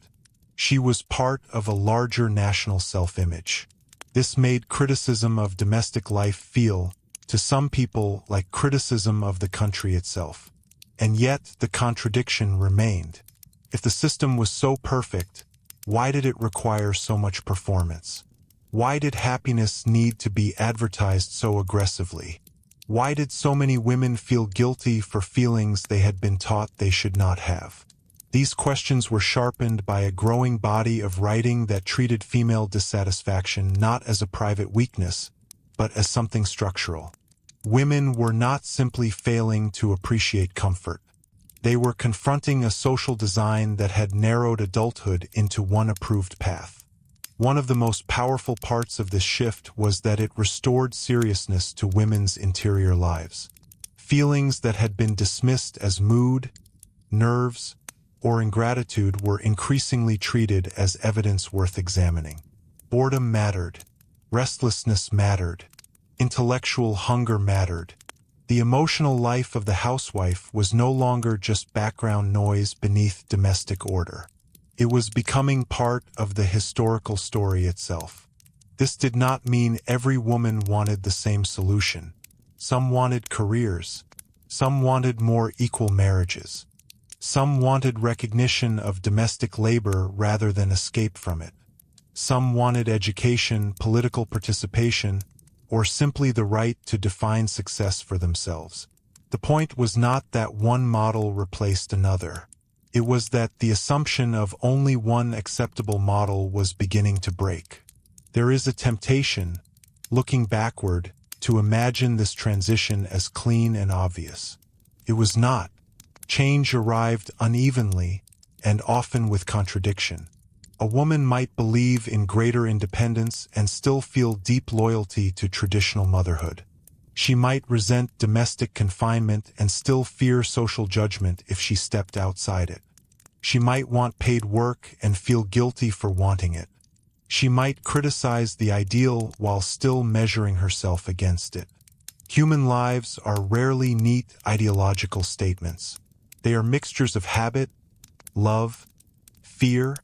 She was part of a larger national self-image. This made criticism of domestic life feel, to some people, like criticism of the country itself. And yet the contradiction remained. If the system was so perfect, why did it require so much performance? Why did happiness need to be advertised so aggressively? Why did so many women feel guilty for feelings they had been taught they should not have? These questions were sharpened by a growing body of writing that treated female dissatisfaction not as a private weakness, but as something structural. Women were not simply failing to appreciate comfort. They were confronting a social design that had narrowed adulthood into one approved path. One of the most powerful parts of this shift was that it restored seriousness to women's interior lives. Feelings that had been dismissed as mood, nerves, or ingratitude were increasingly treated as evidence worth examining. Boredom mattered. Restlessness mattered. Intellectual hunger mattered. The emotional life of the housewife was no longer just background noise beneath domestic order. It was becoming part of the historical story itself. This did not mean every woman wanted the same solution. Some wanted careers. Some wanted more equal marriages. Some wanted recognition of domestic labor rather than escape from it. Some wanted education, political participation, or simply the right to define success for themselves. The point was not that one model replaced another. It was that the assumption of only one acceptable model was beginning to break. There is a temptation, looking backward, to imagine this transition as clean and obvious. It was not. Change arrived unevenly and often with contradiction. A woman might believe in greater independence and still feel deep loyalty to traditional motherhood. She might resent domestic confinement and still fear social judgment if she stepped outside it. She might want paid work and feel guilty for wanting it. She might criticize the ideal while still measuring herself against it. Human lives are rarely neat ideological statements. They are mixtures of habit, love, fear,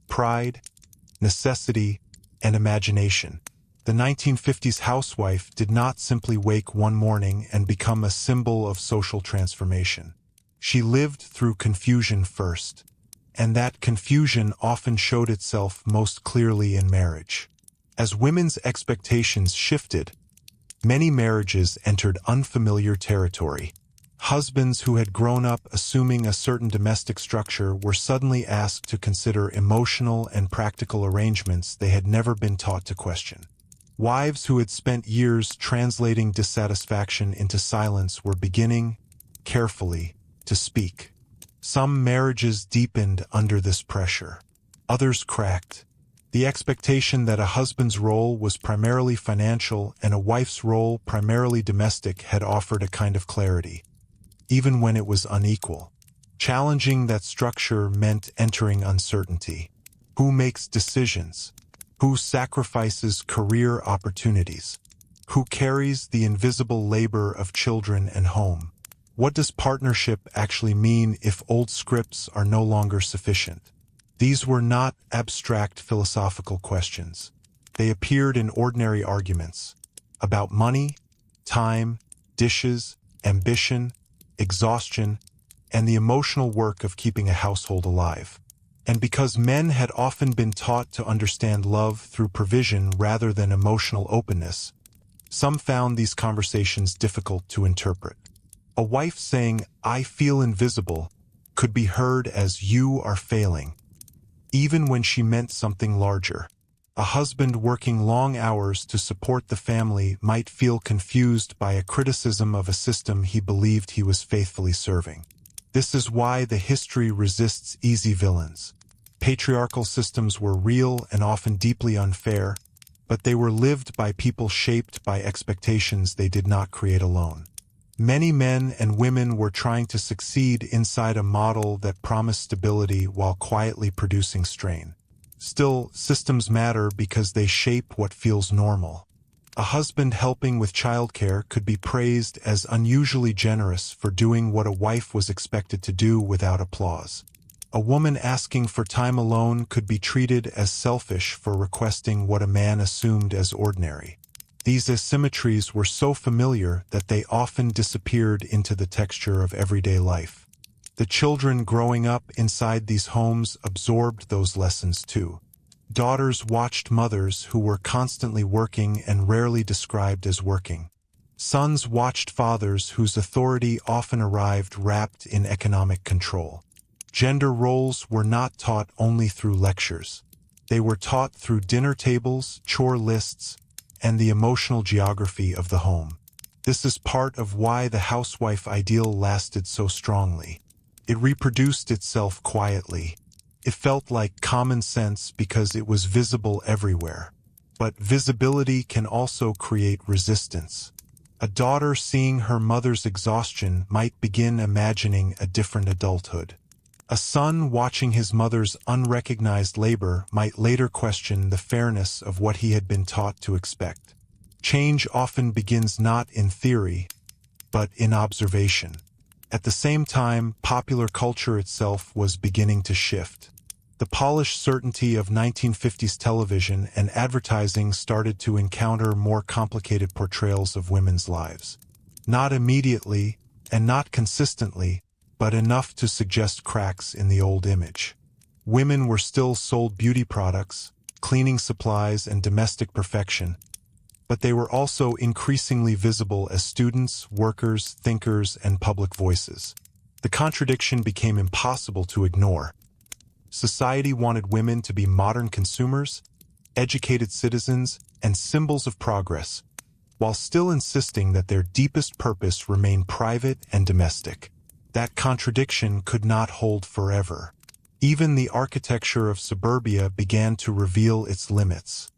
pride, necessity, and imagination. The 1950s housewife did not simply wake one morning and become a symbol of social transformation. She lived through confusion first, and that confusion often showed itself most clearly in marriage. As women's expectations shifted, many marriages entered unfamiliar territory. Husbands who had grown up assuming a certain domestic structure were suddenly asked to consider emotional and practical arrangements they had never been taught to question. Wives who had spent years translating dissatisfaction into silence were beginning, carefully, to speak. Some marriages deepened under this pressure. Others cracked. The expectation that a husband's role was primarily financial and a wife's role primarily domestic had offered a kind of clarity, even when it was unequal. Challenging that structure meant entering uncertainty. Who makes decisions? Who sacrifices career opportunities? Who carries the invisible labor of children and home? What does partnership actually mean if old scripts are no longer sufficient? These were not abstract philosophical questions. They appeared in ordinary arguments about money, time, dishes, ambition, exhaustion, and the emotional work of keeping a household alive. And because men had often been taught to understand love through provision rather than emotional openness, some found these conversations difficult to interpret. A wife saying, "I feel invisible," could be heard as "you are failing," even when she meant something larger. A husband working long hours to support the family might feel confused by a criticism of a system he believed he was faithfully serving. This is why the history resists easy villains. Patriarchal systems were real and often deeply unfair, but they were lived by people shaped by expectations they did not create alone. Many men and women were trying to succeed inside a model that promised stability while quietly producing strain. Still, systems matter because they shape what feels normal. A husband helping with childcare could be praised as unusually generous for doing what a wife was expected to do without applause. A woman asking for time alone could be treated as selfish for requesting what a man assumed as ordinary. These asymmetries were so familiar that they often disappeared into the texture of everyday life. The children growing up inside these homes absorbed those lessons too. Daughters watched mothers who were constantly working and rarely described as working. Sons watched fathers whose authority often arrived wrapped in economic control. Gender roles were not taught only through lectures. They were taught through dinner tables, chore lists, and the emotional geography of the home. This is part of why the housewife ideal lasted so strongly. It reproduced itself quietly. It felt like common sense because it was visible everywhere. But visibility can also create resistance. A daughter seeing her mother's exhaustion might begin imagining a different adulthood. A son watching his mother's unrecognized labor might later question the fairness of what he had been taught to expect. Change often begins not in theory, but in observation. At the same time, popular culture itself was beginning to shift. The polished certainty of 1950s television and advertising started to encounter more complicated portrayals of women's lives. Not immediately, and not consistently, but enough to suggest cracks in the old image. Women were still sold beauty products, cleaning supplies, and domestic perfection, but they were also increasingly visible as students, workers, thinkers, and public voices. The contradiction became impossible to ignore. Society wanted women to be modern consumers, educated citizens, and symbols of progress, while still insisting that their deepest purpose remain private and domestic. That contradiction could not hold forever. Even the architecture of suburbia began to reveal its limits.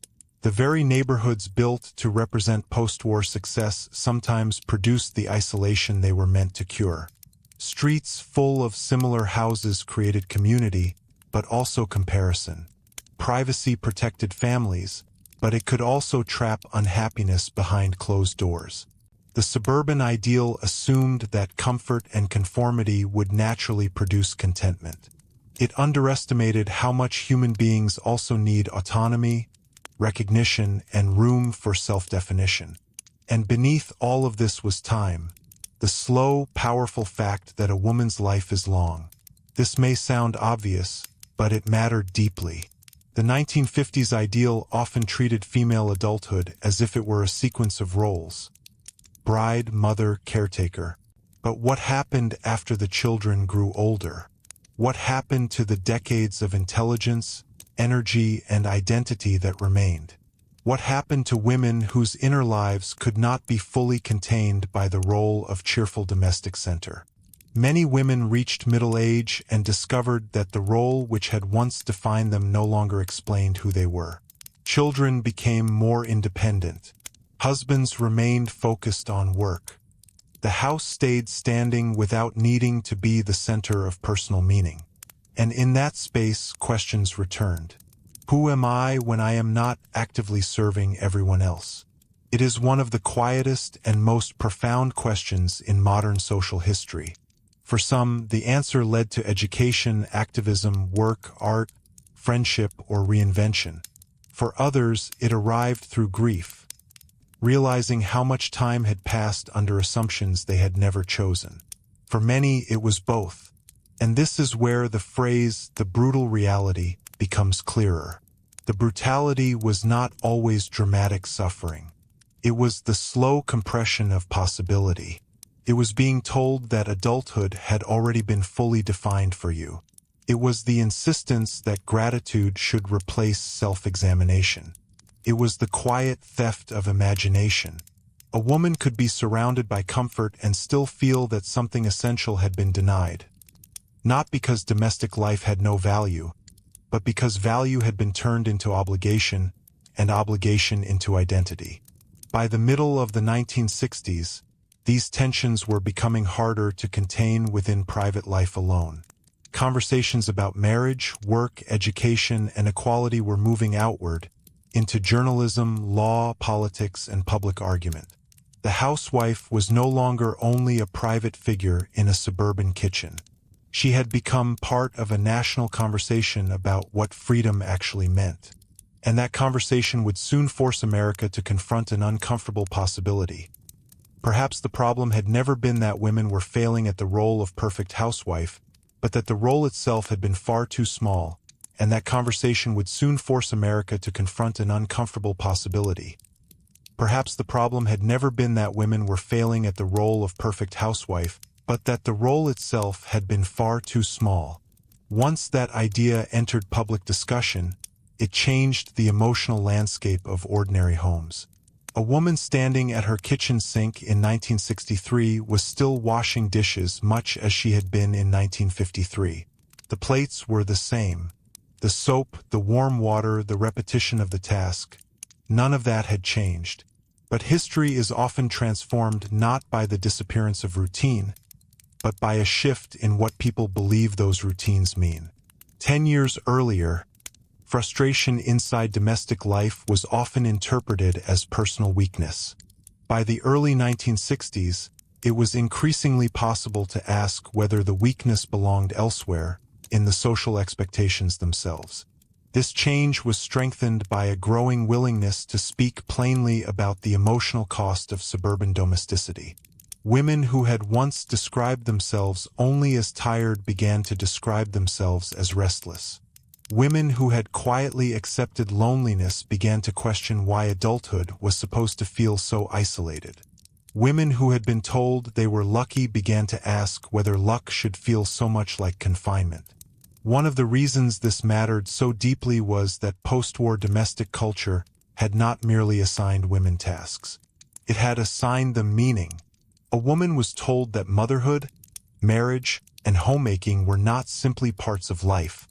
The very neighborhoods built to represent post-war success sometimes produced the isolation they were meant to cure. Streets full of similar houses created community, but also comparison. Privacy protected families, but it could also trap unhappiness behind closed doors. The suburban ideal assumed that comfort and conformity would naturally produce contentment. It underestimated how much human beings also need autonomy, recognition, and room for self-definition. And beneath all of this was time, the slow, powerful fact that a woman's life is long. This may sound obvious, but it mattered deeply. The 1950s ideal often treated female adulthood as if it were a sequence of roles: bride, mother, caretaker. But what happened after the children grew older? What happened to the decades of intelligence, energy, and identity that remained? What happened to women whose inner lives could not be fully contained by the role of cheerful domestic center? Many women reached middle age and discovered that the role which had once defined them no longer explained who they were. Children became more independent. Husbands remained focused on work. The house stayed standing without needing to be the center of personal meaning. And in that space, questions returned. Who am I when I am not actively serving everyone else? It is one of the quietest and most profound questions in modern social history. For some, the answer led to education, activism, work, art, friendship, or reinvention. For others, it arrived through grief, realizing how much time had passed under assumptions they had never chosen. For many, it was both. And this is where the phrase, "the brutal reality," becomes clearer. The brutality was not always dramatic suffering. It was the slow compression of possibility. It was being told that adulthood had already been fully defined for you. It was the insistence that gratitude should replace self-examination. It was the quiet theft of imagination. A woman could be surrounded by comfort and still feel that something essential had been denied. Not because domestic life had no value, but because value had been turned into obligation, and obligation into identity. By the middle of the 1960s, these tensions were becoming harder to contain within private life alone. Conversations about marriage, work, education, and equality were moving outward, into journalism, law, politics, and public argument. The housewife was no longer only a private figure in a suburban kitchen. She had become part of a national conversation about what freedom actually meant. And that conversation would soon force America to confront an uncomfortable possibility. Perhaps the problem had never been that women were failing at the role of perfect housewife, but that the role itself had been far too small, and that conversation would soon force America to confront an uncomfortable possibility. Perhaps the problem had never been that women were failing at the role of perfect housewife, but that the role itself had been far too small. Once that idea entered public discussion, it changed the emotional landscape of ordinary homes. A woman standing at her kitchen sink in 1963 was still washing dishes much as she had been in 1953. The plates were the same. The soap, the warm water, the repetition of the task. None of that had changed. But history is often transformed not by the disappearance of routine, but by a shift in what people believe those routines mean. 10 years earlier, frustration inside domestic life was often interpreted as personal weakness. By the early 1960s, it was increasingly possible to ask whether the weakness belonged elsewhere, in the social expectations themselves. This change was strengthened by a growing willingness to speak plainly about the emotional cost of suburban domesticity. Women who had once described themselves only as tired began to describe themselves as restless. Women who had quietly accepted loneliness began to question why adulthood was supposed to feel so isolated. Women who had been told they were lucky began to ask whether luck should feel so much like confinement. One of the reasons this mattered so deeply was that post-war domestic culture had not merely assigned women tasks. It had assigned them meaning. A woman was told that motherhood, marriage, and homemaking were not simply parts of life.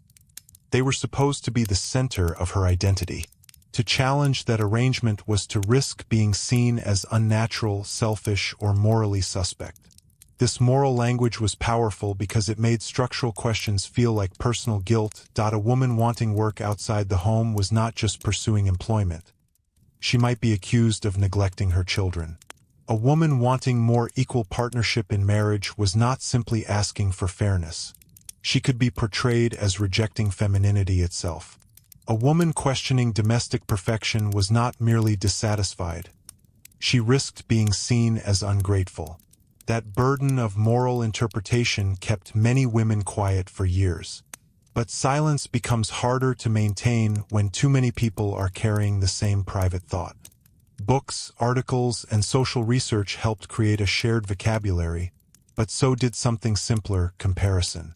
They were supposed to be the center of her identity. To challenge that arrangement was to risk being seen as unnatural, selfish, or morally suspect. This moral language was powerful because it made structural questions feel like personal guilt. A woman wanting work outside the home was not just pursuing employment. She might be accused of neglecting her children. A woman wanting more equal partnership in marriage was not simply asking for fairness. She could be portrayed as rejecting femininity itself. A woman questioning domestic perfection was not merely dissatisfied. She risked being seen as ungrateful. That burden of moral interpretation kept many women quiet for years. But silence becomes harder to maintain when too many people are carrying the same private thought. Books, articles, and social research helped create a shared vocabulary, but so did something simpler: comparison.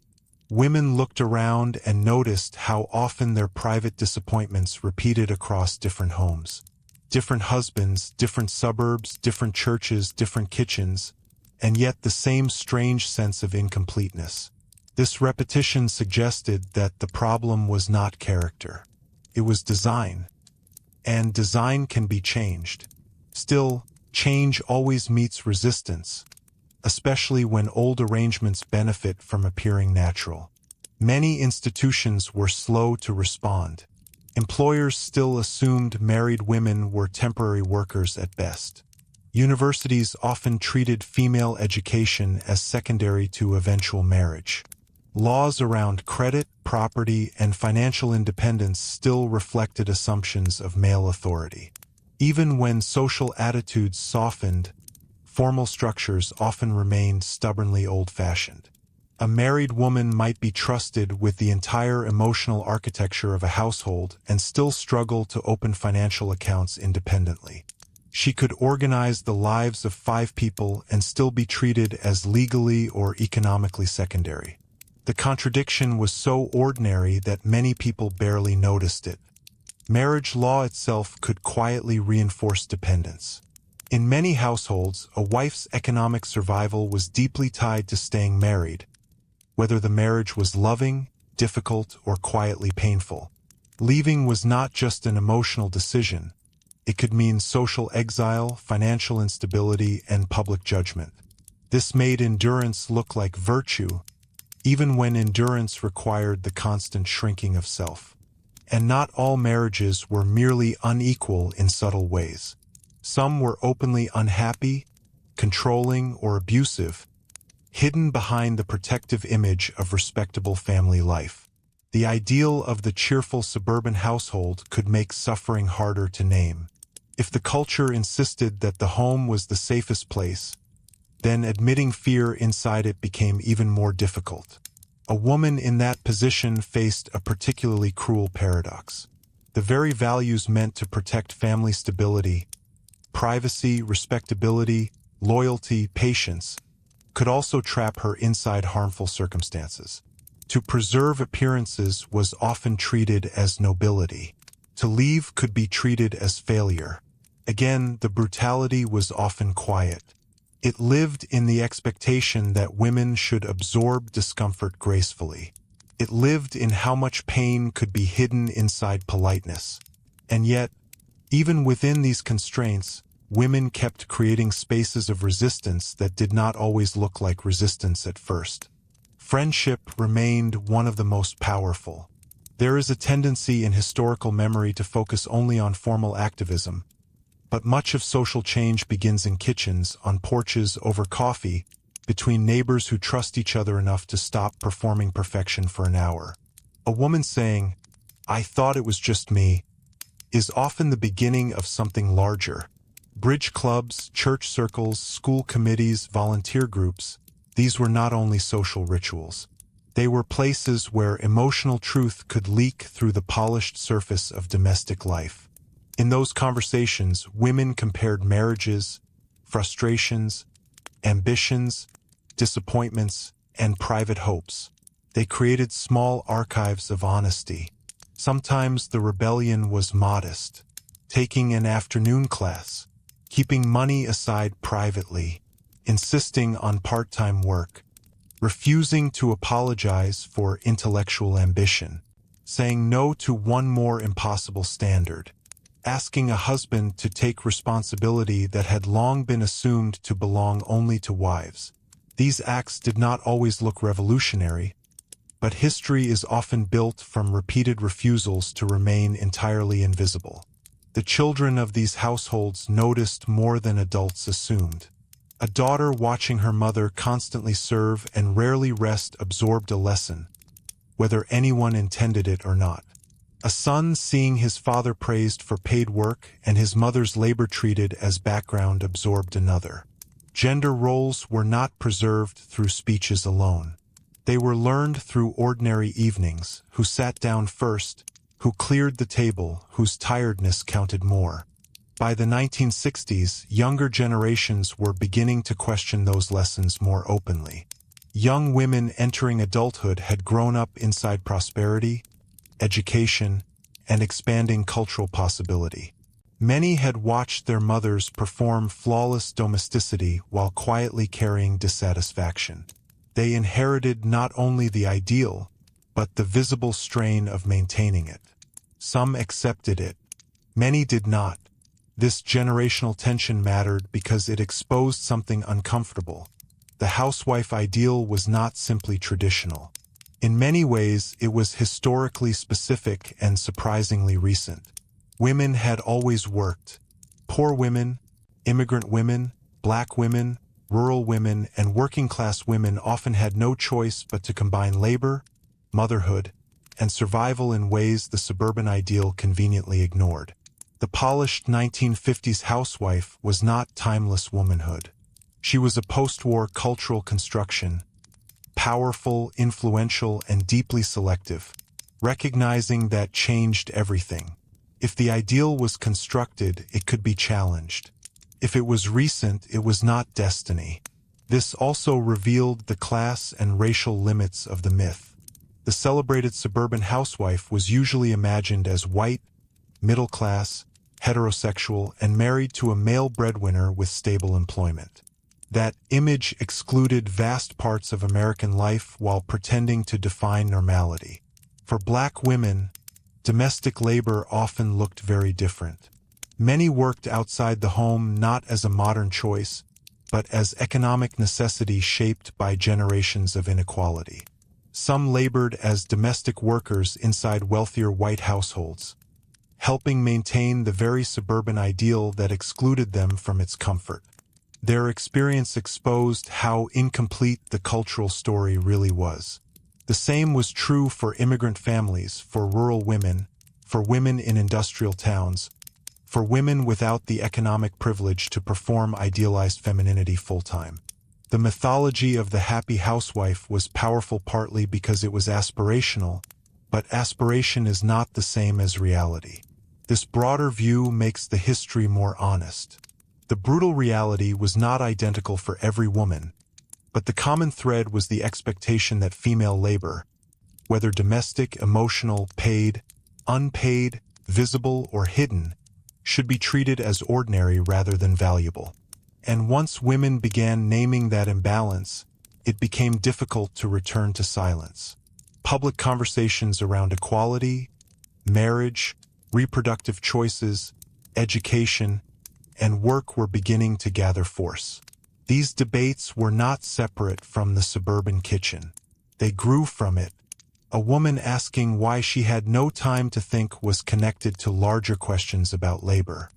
Women looked around and noticed how often their private disappointments repeated across different homes. Different husbands, different suburbs, different churches, different kitchens, and yet the same strange sense of incompleteness. This repetition suggested that the problem was not character. It was design. And design can be changed. Still, change always meets resistance, especially when old arrangements benefit from appearing natural. Many institutions were slow to respond. Employers still assumed married women were temporary workers at best. Universities often treated female education as secondary to eventual marriage. Laws around credit, property, and financial independence still reflected assumptions of male authority. Even when social attitudes softened, formal structures often remained stubbornly old-fashioned. A married woman might be trusted with the entire emotional architecture of a household and still struggle to open financial accounts independently. She could organize the lives of 5 people and still be treated as legally or economically secondary. The contradiction was so ordinary that many people barely noticed it. Marriage law itself could quietly reinforce dependence. In many households, a wife's economic survival was deeply tied to staying married, whether the marriage was loving, difficult, or quietly painful. Leaving was not just an emotional decision. It could mean social exile, financial instability, and public judgment. This made endurance look like virtue, even when endurance required the constant shrinking of self. And not all marriages were merely unequal in subtle ways. Some were openly unhappy, controlling, or abusive, hidden behind the protective image of respectable family life. The ideal of the cheerful suburban household could make suffering harder to name. If the culture insisted that the home was the safest place, then admitting fear inside it became even more difficult. A woman in that position faced a particularly cruel paradox. The very values meant to protect family stability, privacy, respectability, loyalty, patience, could also trap her inside harmful circumstances. To preserve appearances was often treated as nobility. To leave could be treated as failure. Again, the brutality was often quiet. It lived in the expectation that women should absorb discomfort gracefully. It lived in how much pain could be hidden inside politeness. And yet, even within these constraints, women kept creating spaces of resistance that did not always look like resistance at first. Friendship remained one of the most powerful. There is a tendency in historical memory to focus only on formal activism, but much of social change begins in kitchens, on porches, over coffee, between neighbors who trust each other enough to stop performing perfection for an hour. A woman saying, "I thought it was just me," is often the beginning of something larger. Bridge clubs, church circles, school committees, volunteer groups, these were not only social rituals. They were places where emotional truth could leak through the polished surface of domestic life. In those conversations, women compared marriages, frustrations, ambitions, disappointments, and private hopes. They created small archives of honesty. Sometimes the rebellion was modest, taking an afternoon class, keeping money aside privately, insisting on part-time work, refusing to apologize for intellectual ambition, saying no to one more impossible standard, asking a husband to take responsibility that had long been assumed to belong only to wives. These acts did not always look revolutionary, but history is often built from repeated refusals to remain entirely invisible. The children of these households noticed more than adults assumed. A daughter watching her mother constantly serve and rarely rest absorbed a lesson, whether anyone intended it or not. A son seeing his father praised for paid work and his mother's labor treated as background absorbed another. Gender roles were not preserved through speeches alone. They were learned through ordinary evenings, who sat down first, who cleared the table, whose tiredness counted more. By the 1960s, younger generations were beginning to question those lessons more openly. Young women entering adulthood had grown up inside prosperity, education, and expanding cultural possibility. Many had watched their mothers perform flawless domesticity while quietly carrying dissatisfaction. They inherited not only the ideal, but the visible strain of maintaining it. Some accepted it. Many did not. This generational tension mattered because it exposed something uncomfortable. The housewife ideal was not simply traditional. In many ways, it was historically specific and surprisingly recent. Women had always worked. Poor women, immigrant women, black women, rural women, and working-class women often had no choice but to combine labor, motherhood, and survival in ways the suburban ideal conveniently ignored. The polished 1950s housewife was not timeless womanhood. She was a post-war cultural construction, powerful, influential, and deeply selective, recognizing that changed everything. If the ideal was constructed, it could be challenged. If it was recent, it was not destiny. This also revealed the class and racial limits of the myth. The celebrated suburban housewife was usually imagined as white, middle-class, heterosexual, and married to a male breadwinner with stable employment. That image excluded vast parts of American life while pretending to define normality. For Black women, domestic labor often looked very different. Many worked outside the home not as a modern choice, but as economic necessity shaped by generations of inequality. Some labored as domestic workers inside wealthier white households, helping maintain the very suburban ideal that excluded them from its comfort. Their experience exposed how incomplete the cultural story really was. The same was true for immigrant families, for rural women, for women in industrial towns, for women without the economic privilege to perform idealized femininity full-time. The mythology of the happy housewife was powerful partly because it was aspirational, but aspiration is not the same as reality. This broader view makes the history more honest. The brutal reality was not identical for every woman, but the common thread was the expectation that female labor, whether domestic, emotional, paid, unpaid, visible, or hidden, should be treated as ordinary rather than valuable. And once women began naming that imbalance, it became difficult to return to silence. Public conversations around equality, marriage, reproductive choices, education, and work were beginning to gather force. These debates were not separate from the suburban kitchen. They grew from it. A woman asking why she had no time to think was connected to larger questions about labor.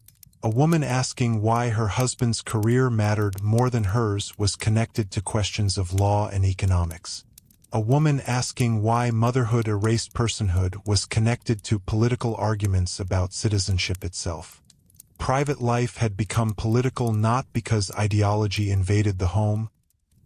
A woman asking why her husband's career mattered more than hers was connected to questions of law and economics. A woman asking why motherhood erased personhood was connected to political arguments about citizenship itself. Private life had become political not because ideology invaded the home,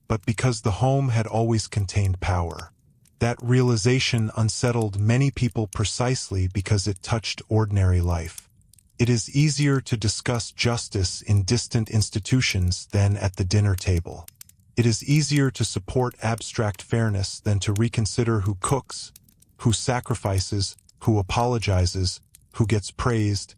but because the home had always contained power. That realization unsettled many people precisely because it touched ordinary life. It is easier to discuss justice in distant institutions than at the dinner table. It is easier to support abstract fairness than to reconsider who cooks, who sacrifices, who apologizes, who gets praised,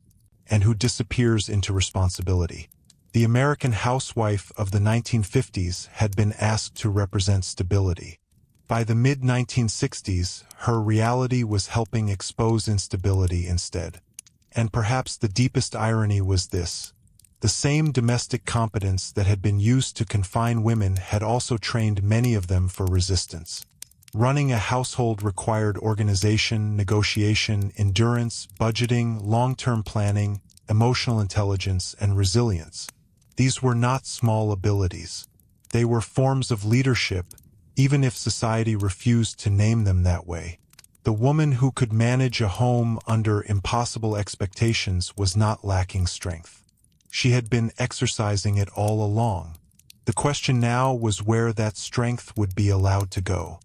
and who disappears into responsibility. The American housewife of the 1950s had been asked to represent stability. By the mid-1960s, her reality was helping expose instability instead. And perhaps the deepest irony was this: the same domestic competence that had been used to confine women had also trained many of them for resistance. Running a household required organization, negotiation, endurance, budgeting, long-term planning, emotional intelligence, and resilience. These were not small abilities. They were forms of leadership, even if society refused to name them that way. The woman who could manage a home under impossible expectations was not lacking strength. She had been exercising it all along. The question now was where that strength would be allowed to go.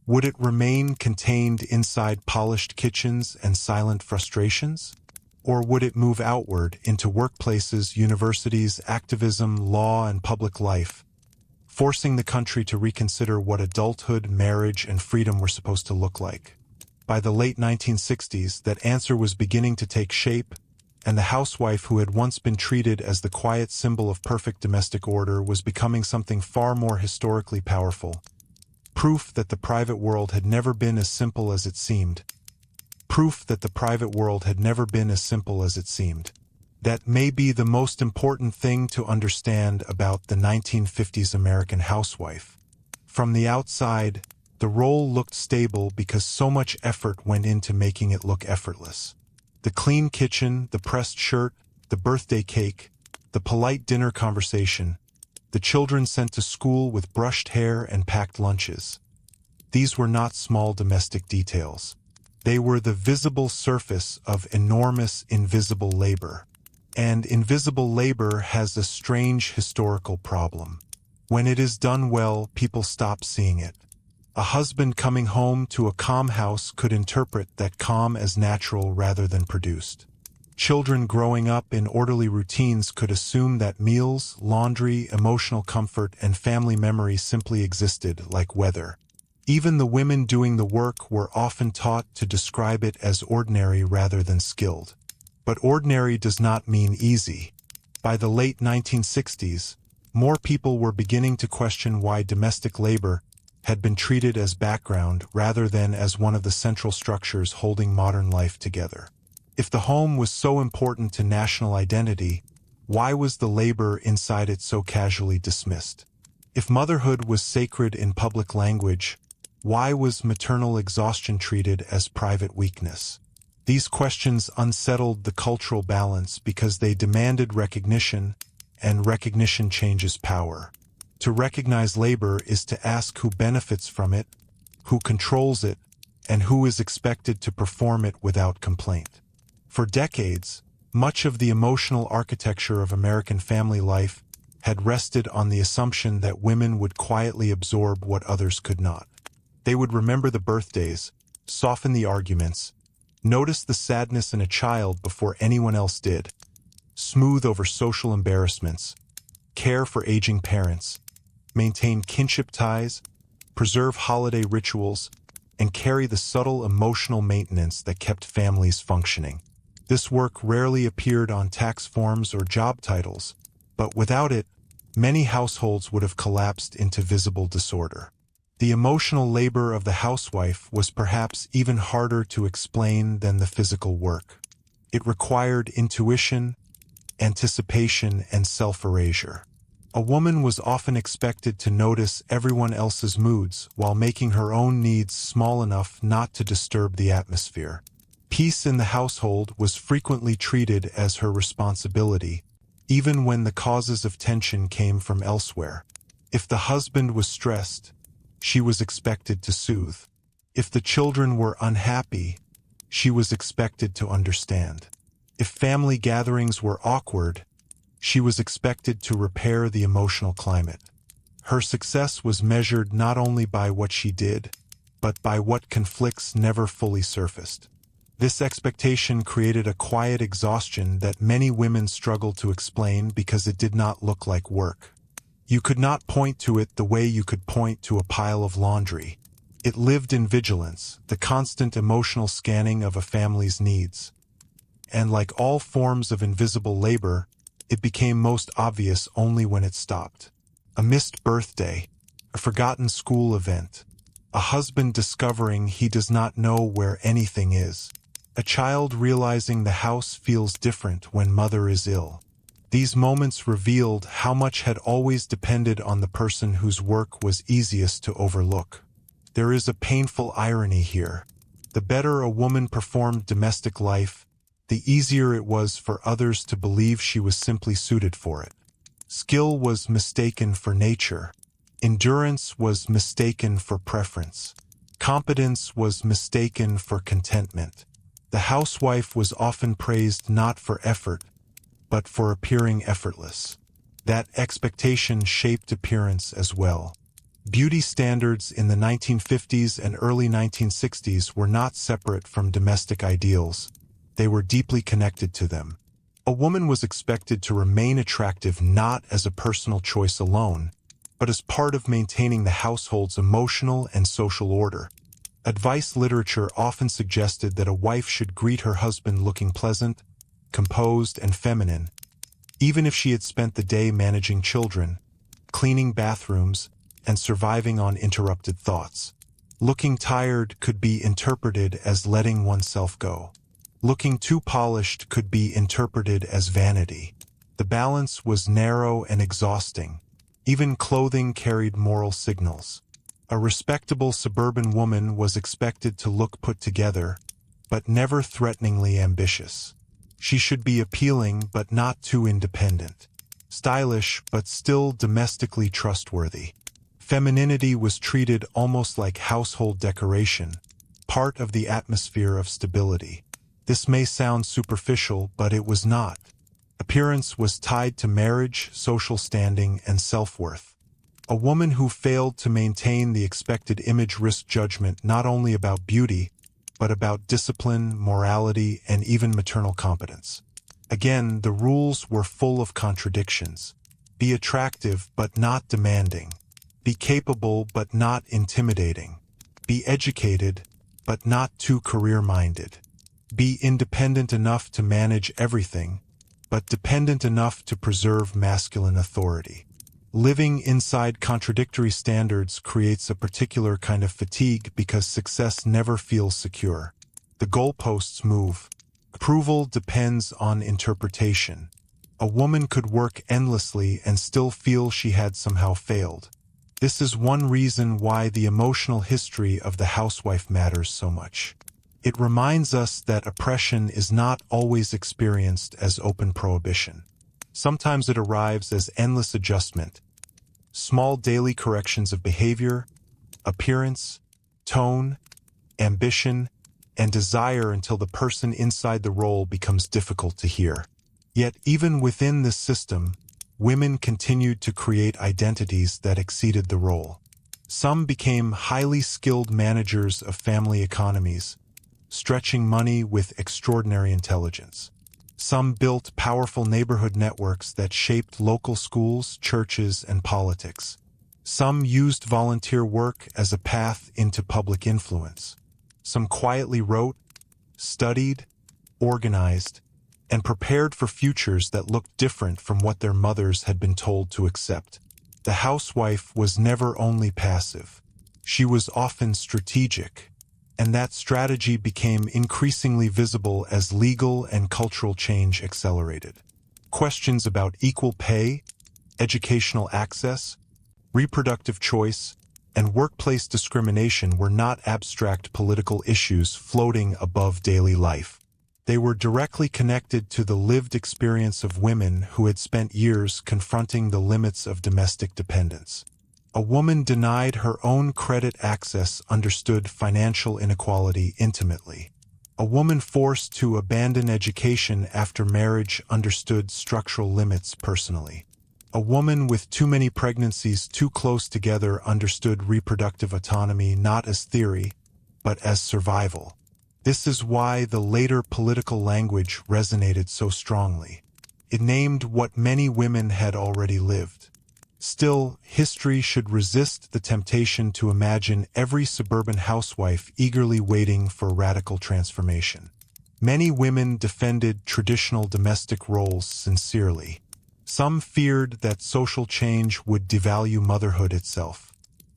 Would it remain contained inside polished kitchens and silent frustrations? Or would it move outward into workplaces, universities, activism, law, and public life, forcing the country to reconsider what adulthood, marriage, and freedom were supposed to look like? By the late 1960s, that answer was beginning to take shape, and the housewife who had once been treated as the quiet symbol of perfect domestic order was becoming something far more historically powerful. Proof that the private world had never been as simple as it seemed. Proof that the private world had never been as simple as it seemed. That may be the most important thing to understand about the 1950s American housewife. From the outside, the role looked stable because so much effort went into making it look effortless. The clean kitchen, the pressed shirt, the birthday cake, the polite dinner conversation, the children sent to school with brushed hair and packed lunches. These were not small domestic details. They were the visible surface of enormous invisible labor. And invisible labor has a strange historical problem. When it is done well, people stop seeing it. A husband coming home to a calm house could interpret that calm as natural rather than produced. Children growing up in orderly routines could assume that meals, laundry, emotional comfort, and family memory simply existed like weather. Even the women doing the work were often taught to describe it as ordinary rather than skilled. But ordinary does not mean easy. By the late 1960s, more people were beginning to question why domestic labor had been treated as background rather than as one of the central structures holding modern life together. If the home was so important to national identity, why was the labor inside it so casually dismissed? If motherhood was sacred in public language, why was maternal exhaustion treated as private weakness? These questions unsettled the cultural balance because they demanded recognition, and recognition changes power. To recognize labor is to ask who benefits from it, who controls it, and who is expected to perform it without complaint. For decades, much of the emotional architecture of American family life had rested on the assumption that women would quietly absorb what others could not. They would remember the birthdays, soften the arguments, notice the sadness in a child before anyone else did, smooth over social embarrassments, care for aging parents, maintain kinship ties, preserve holiday rituals, and carry the subtle emotional maintenance that kept families functioning. This work rarely appeared on tax forms or job titles, but without it, many households would have collapsed into visible disorder. The emotional labor of the housewife was perhaps even harder to explain than the physical work. It required intuition, anticipation, and self-erasure. A woman was often expected to notice everyone else's moods while making her own needs small enough not to disturb the atmosphere. Peace in the household was frequently treated as her responsibility, even when the causes of tension came from elsewhere. If the husband was stressed, she was expected to soothe. If the children were unhappy, she was expected to understand. If family gatherings were awkward, she was expected to repair the emotional climate. Her success was measured not only by what she did, but by what conflicts never fully surfaced. This expectation created a quiet exhaustion that many women struggled to explain because it did not look like work. You could not point to it the way you could point to a pile of laundry. It lived in vigilance, the constant emotional scanning of a family's needs. And like all forms of invisible labor, it became most obvious only when it stopped. A missed birthday, a forgotten school event, a husband discovering he does not know where anything is, a child realizing the house feels different when mother is ill. These moments revealed how much had always depended on the person whose work was easiest to overlook. There is a painful irony here. The better a woman performed domestic life, the easier it was for others to believe she was simply suited for it. Skill was mistaken for nature. Endurance was mistaken for preference. Competence was mistaken for contentment. The housewife was often praised not for effort, but for appearing effortless. That expectation shaped appearance as well. Beauty standards in the 1950s and early 1960s were not separate from domestic ideals. They were deeply connected to them. A woman was expected to remain attractive not as a personal choice alone, but as part of maintaining the household's emotional and social order. Advice literature often suggested that a wife should greet her husband looking pleasant, composed, and feminine, even if she had spent the day managing children, cleaning bathrooms, and surviving on interrupted thoughts. Looking tired could be interpreted as letting oneself go. Looking too polished could be interpreted as vanity. The balance was narrow and exhausting. Even clothing carried moral signals. A respectable suburban woman was expected to look put together, but never threateningly ambitious. She should be appealing but not too independent. Stylish but still domestically trustworthy. Femininity was treated almost like household decoration, part of the atmosphere of stability. This may sound superficial, but it was not. Appearance was tied to marriage, social standing, and self-worth. A woman who failed to maintain the expected image risked judgment not only about beauty, but about discipline, morality, and even maternal competence. Again, the rules were full of contradictions. Be attractive but not demanding. Be capable but not intimidating. Be educated but not too career-minded. Be independent enough to manage everything, but dependent enough to preserve masculine authority. Living inside contradictory standards creates a particular kind of fatigue because success never feels secure. The goalposts move. Approval depends on interpretation. A woman could work endlessly and still feel she had somehow failed. This is one reason why the emotional history of the housewife matters so much. It reminds us that oppression is not always experienced as open prohibition. Sometimes it arrives as endless adjustment, small daily corrections of behavior, appearance, tone, ambition, and desire until the person inside the role becomes difficult to hear. Yet even within this system, women continued to create identities that exceeded the role. Some became highly skilled managers of family economies, stretching money with extraordinary intelligence. Some built powerful neighborhood networks that shaped local schools, churches, and politics. Some used volunteer work as a path into public influence. Some quietly wrote, studied, organized, and prepared for futures that looked different from what their mothers had been told to accept. The housewife was never only passive. She was often strategic, and that strategy became increasingly visible as legal and cultural change accelerated. Questions about equal pay, educational access, reproductive choice, and workplace discrimination were not abstract political issues floating above daily life. They were directly connected to the lived experience of women who had spent years confronting the limits of domestic dependence. A woman denied her own credit access understood financial inequality intimately. A woman forced to abandon education after marriage understood structural limits personally. A woman with too many pregnancies too close together understood reproductive autonomy not as theory, but as survival. This is why the later political language resonated so strongly. It named what many women had already lived. Still, history should resist the temptation to imagine every suburban housewife eagerly waiting for radical transformation. Many women defended traditional domestic roles sincerely. Some feared that social change would devalue motherhood itself.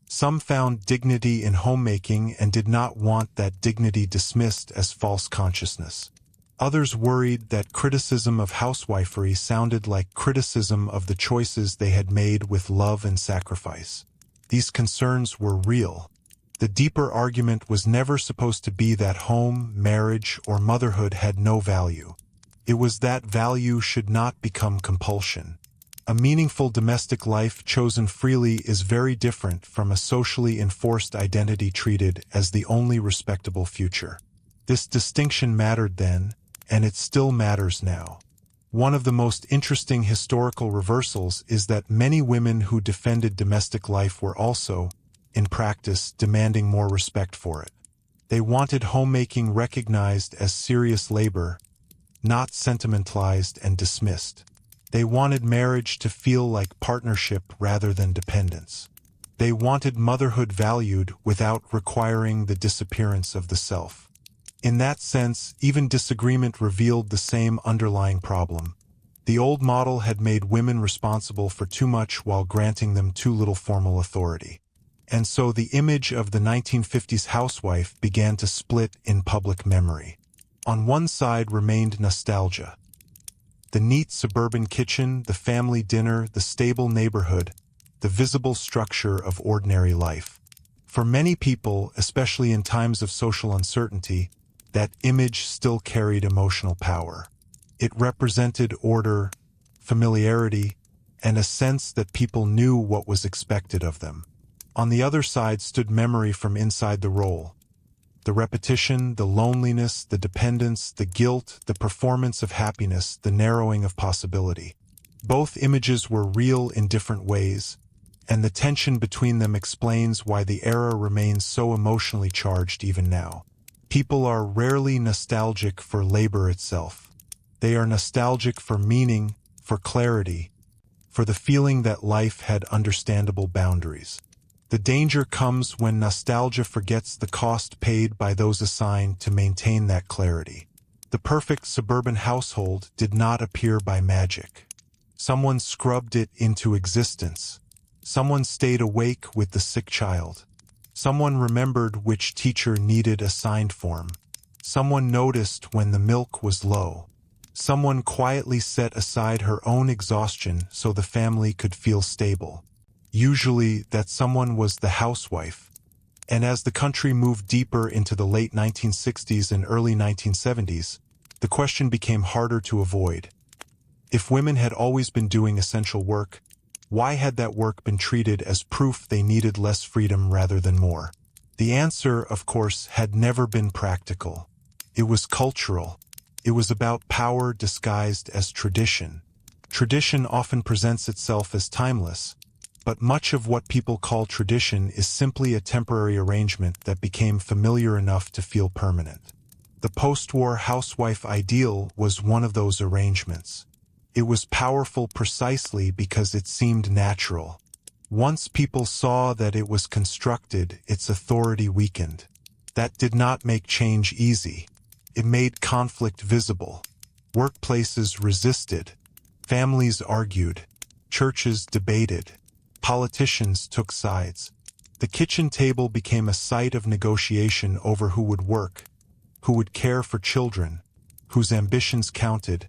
Some found dignity in homemaking and did not want that dignity dismissed as false consciousness. Others worried that criticism of housewifery sounded like criticism of the choices they had made with love and sacrifice. These concerns were real. The deeper argument was never supposed to be that home, marriage, or motherhood had no value. It was that value should not become compulsion. A meaningful domestic life chosen freely is very different from a socially enforced identity treated as the only respectable future. This distinction mattered then, and it still matters now. One of the most interesting historical reversals is that many women who defended domestic life were also, in practice, demanding more respect for it. They wanted homemaking recognized as serious labor, not sentimentalized and dismissed. They wanted marriage to feel like partnership rather than dependence. They wanted motherhood valued without requiring the disappearance of the self. In that sense, even disagreement revealed the same underlying problem. The old model had made women responsible for too much while granting them too little formal authority. And so the image of the 1950s housewife began to split in public memory. On one side remained nostalgia. The neat suburban kitchen, the family dinner, the stable neighborhood, the visible structure of ordinary life. For many people, especially in times of social uncertainty, that image still carried emotional power. It represented order, familiarity, and a sense that people knew what was expected of them. On the other side stood memory from inside the role. The repetition, the loneliness, the dependence, the guilt, the performance of happiness, the narrowing of possibility. Both images were real in different ways, and the tension between them explains why the era remains so emotionally charged even now. People are rarely nostalgic for labor itself. They are nostalgic for meaning, for clarity, for the feeling that life had understandable boundaries. The danger comes when nostalgia forgets the cost paid by those assigned to maintain that clarity. The perfect suburban household did not appear by magic. Someone scrubbed it into existence. Someone stayed awake with the sick child. Someone remembered which teacher needed a signed form. Someone noticed when the milk was low. Someone quietly set aside her own exhaustion so the family could feel stable. Usually, that someone was the housewife. And as the country moved deeper into the late 1960s and early 1970s, the question became harder to avoid. If women had always been doing essential work, why had that work been treated as proof they needed less freedom rather than more? The answer, of course, had never been practical. It was cultural. It was about power disguised as tradition. Tradition often presents itself as timeless, but much of what people call tradition is simply a temporary arrangement that became familiar enough to feel permanent. The post-war housewife ideal was one of those arrangements. It was powerful precisely because it seemed natural. Once people saw that it was constructed, its authority weakened. That did not make change easy. It made conflict visible. Workplaces resisted. Families argued. Churches debated. Politicians took sides. The kitchen table became a site of negotiation over who would work, who would care for children, whose ambitions counted,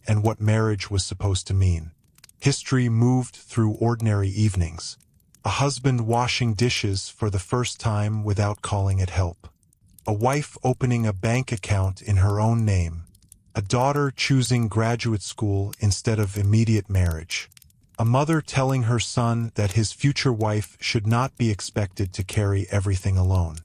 and what marriage was supposed to mean. History moved through ordinary evenings. A husband washing dishes for the first time without calling it help. A wife opening a bank account in her own name. A daughter choosing graduate school instead of immediate marriage. A mother telling her son that his future wife should not be expected to carry everything alone.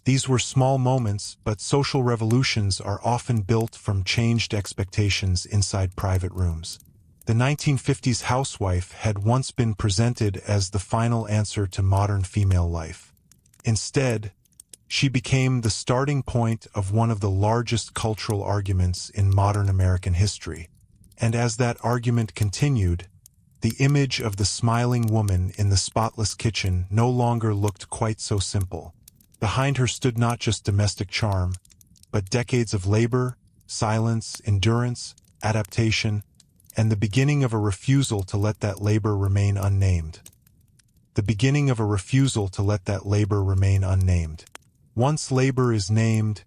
These were small moments, but social revolutions are often built from changed expectations inside private rooms. The 1950s housewife had once been presented as the final answer to modern female life. Instead, she became the starting point of one of the largest cultural arguments in modern American history. And as that argument continued, the image of the smiling woman in the spotless kitchen no longer looked quite so simple. Behind her stood not just domestic charm, but decades of labor, silence, endurance, adaptation, and the beginning of a refusal to let that labor remain unnamed. The beginning of a refusal to let that labor remain unnamed. Once labor is named,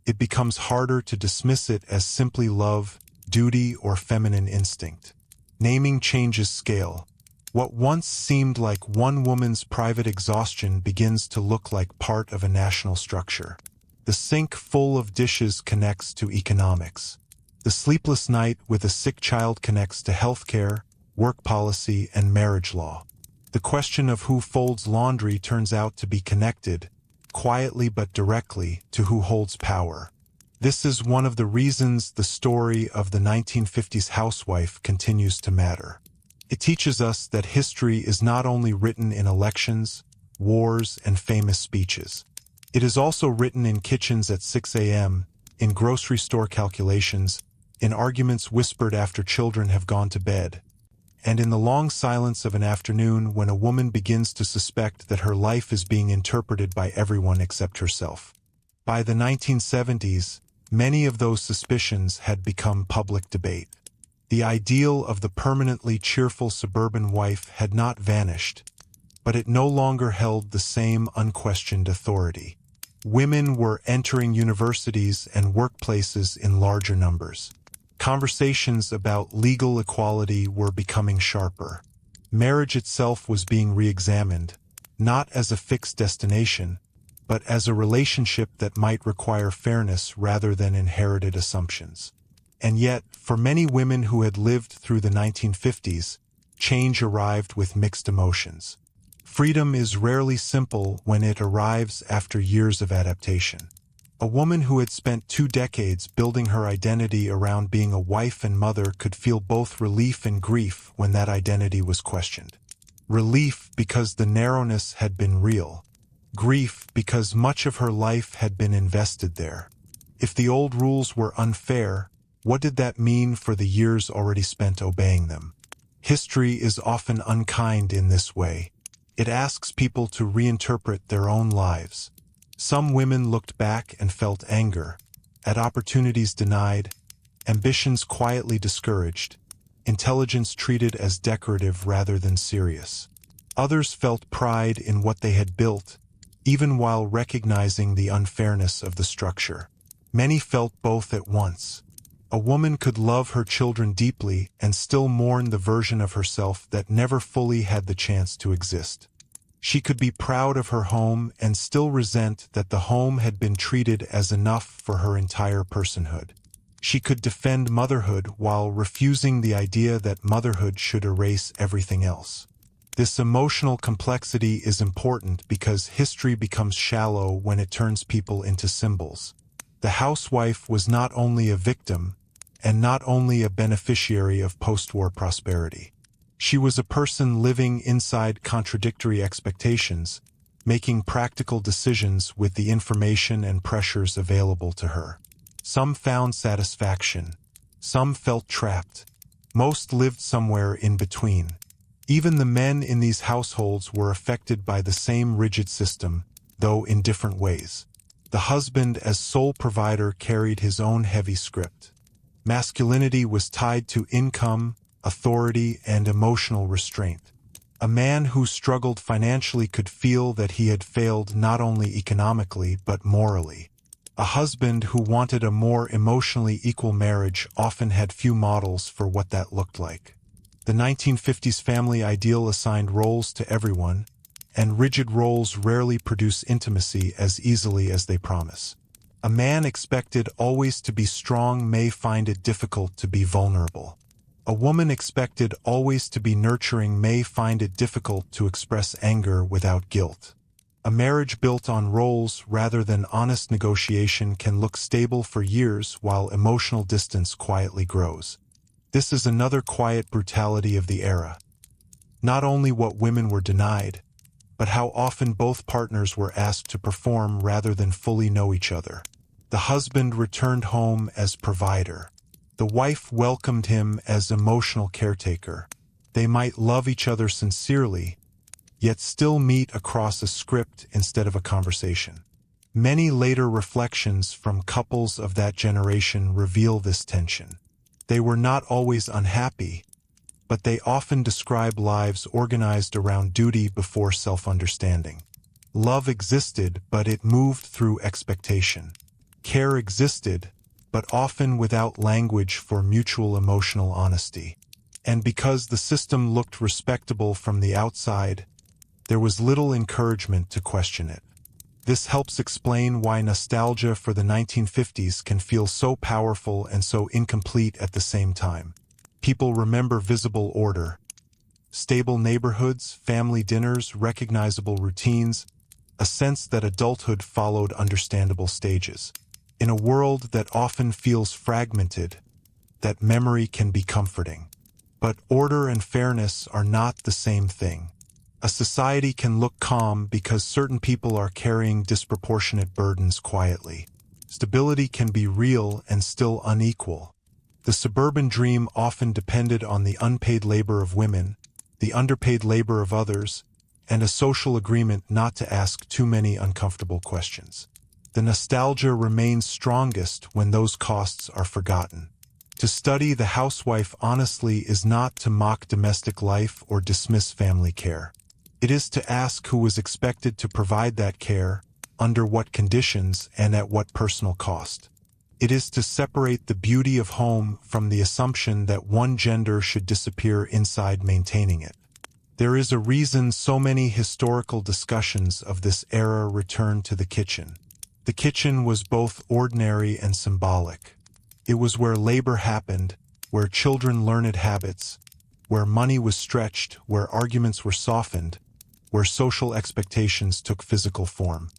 it becomes harder to dismiss it as simply love, duty, or feminine instinct. Naming changes scale. What once seemed like one woman's private exhaustion begins to look like part of a national structure. The sink full of dishes connects to economics. The sleepless night with a sick child connects to healthcare, work policy, and marriage law. The question of who folds laundry turns out to be connected, quietly but directly, to who holds power. This is one of the reasons the story of the 1950s housewife continues to matter. It teaches us that history is not only written in elections, wars, and famous speeches. It is also written in kitchens at 6 a.m., in grocery store calculations, in arguments whispered after children have gone to bed, and in the long silence of an afternoon when a woman begins to suspect that her life is being interpreted by everyone except herself. By the 1970s, many of those suspicions had become public debate. The ideal of the permanently cheerful suburban wife had not vanished, but it no longer held the same unquestioned authority. Women were entering universities and workplaces in larger numbers. Conversations about legal equality were becoming sharper. Marriage itself was being re-examined, not as a fixed destination, but as a relationship that might require fairness rather than inherited assumptions. And yet, for many women who had lived through the 1950s, change arrived with mixed emotions. Freedom is rarely simple when it arrives after years of adaptation. A woman who had spent 2 decades building her identity around being a wife and mother could feel both relief and grief when that identity was questioned. Relief because the narrowness had been real. Grief because much of her life had been invested there. If the old rules were unfair, what did that mean for the years already spent obeying them? History is often unkind in this way. It asks people to reinterpret their own lives. Some women looked back and felt anger, at opportunities denied, ambitions quietly discouraged, intelligence treated as decorative rather than serious. Others felt pride in what they had built, even while recognizing the unfairness of the structure. Many felt both at once. A woman could love her children deeply and still mourn the version of herself that never fully had the chance to exist. She could be proud of her home and still resent that the home had been treated as enough for her entire personhood. She could defend motherhood while refusing the idea that motherhood should erase everything else. This emotional complexity is important because history becomes shallow when it turns people into symbols. The housewife was not only a victim, and not only a beneficiary of post-war prosperity. She was a person living inside contradictory expectations, making practical decisions with the information and pressures available to her. Some found satisfaction. Some felt trapped. Most lived somewhere in between. Even the men in these households were affected by the same rigid system, though in different ways. The husband as sole provider carried his own heavy script. Masculinity was tied to income, authority, and emotional restraint. A man who struggled financially could feel that he had failed not only economically but morally. A husband who wanted a more emotionally equal marriage often had few models for what that looked like. The 1950s family ideal assigned roles to everyone, and rigid roles rarely produce intimacy as easily as they promise. A man expected always to be strong may find it difficult to be vulnerable. A woman expected always to be nurturing may find it difficult to express anger without guilt. A marriage built on roles rather than honest negotiation can look stable for years while emotional distance quietly grows. This is another quiet brutality of the era. Not only what women were denied, but how often both partners were asked to perform rather than fully know each other. The husband returned home as provider. The wife welcomed him as emotional caretaker. They might love each other sincerely, yet still meet across a script instead of a conversation. Many later reflections from couples of that generation reveal this tension. They were not always unhappy, but they often describe lives organized around duty before self-understanding. Love existed, but it moved through expectation. Care existed, but often without language for mutual emotional honesty. And because the system looked respectable from the outside, there was little encouragement to question it. This helps explain why nostalgia for the 1950s can feel so powerful and so incomplete at the same time. People remember visible order, stable neighborhoods, family dinners, recognizable routines, a sense that adulthood followed understandable stages. In a world that often feels fragmented, that memory can be comforting. But order and fairness are not the same thing. A society can look calm because certain people are carrying disproportionate burdens quietly. Stability can be real and still unequal. The suburban dream often depended on the unpaid labor of women, the underpaid labor of others, and a social agreement not to ask too many uncomfortable questions. The nostalgia remains strongest when those costs are forgotten. To study the housewife honestly is not to mock domestic life or dismiss family care. It is to ask who was expected to provide that care, under what conditions, and at what personal cost. It is to separate the beauty of home from the assumption that one gender should disappear inside maintaining it. There is a reason so many historical discussions of this era return to the kitchen. The kitchen was both ordinary and symbolic. It was where labor happened, where children learned habits, where money was stretched, where arguments were softened, where social expectations took physical form.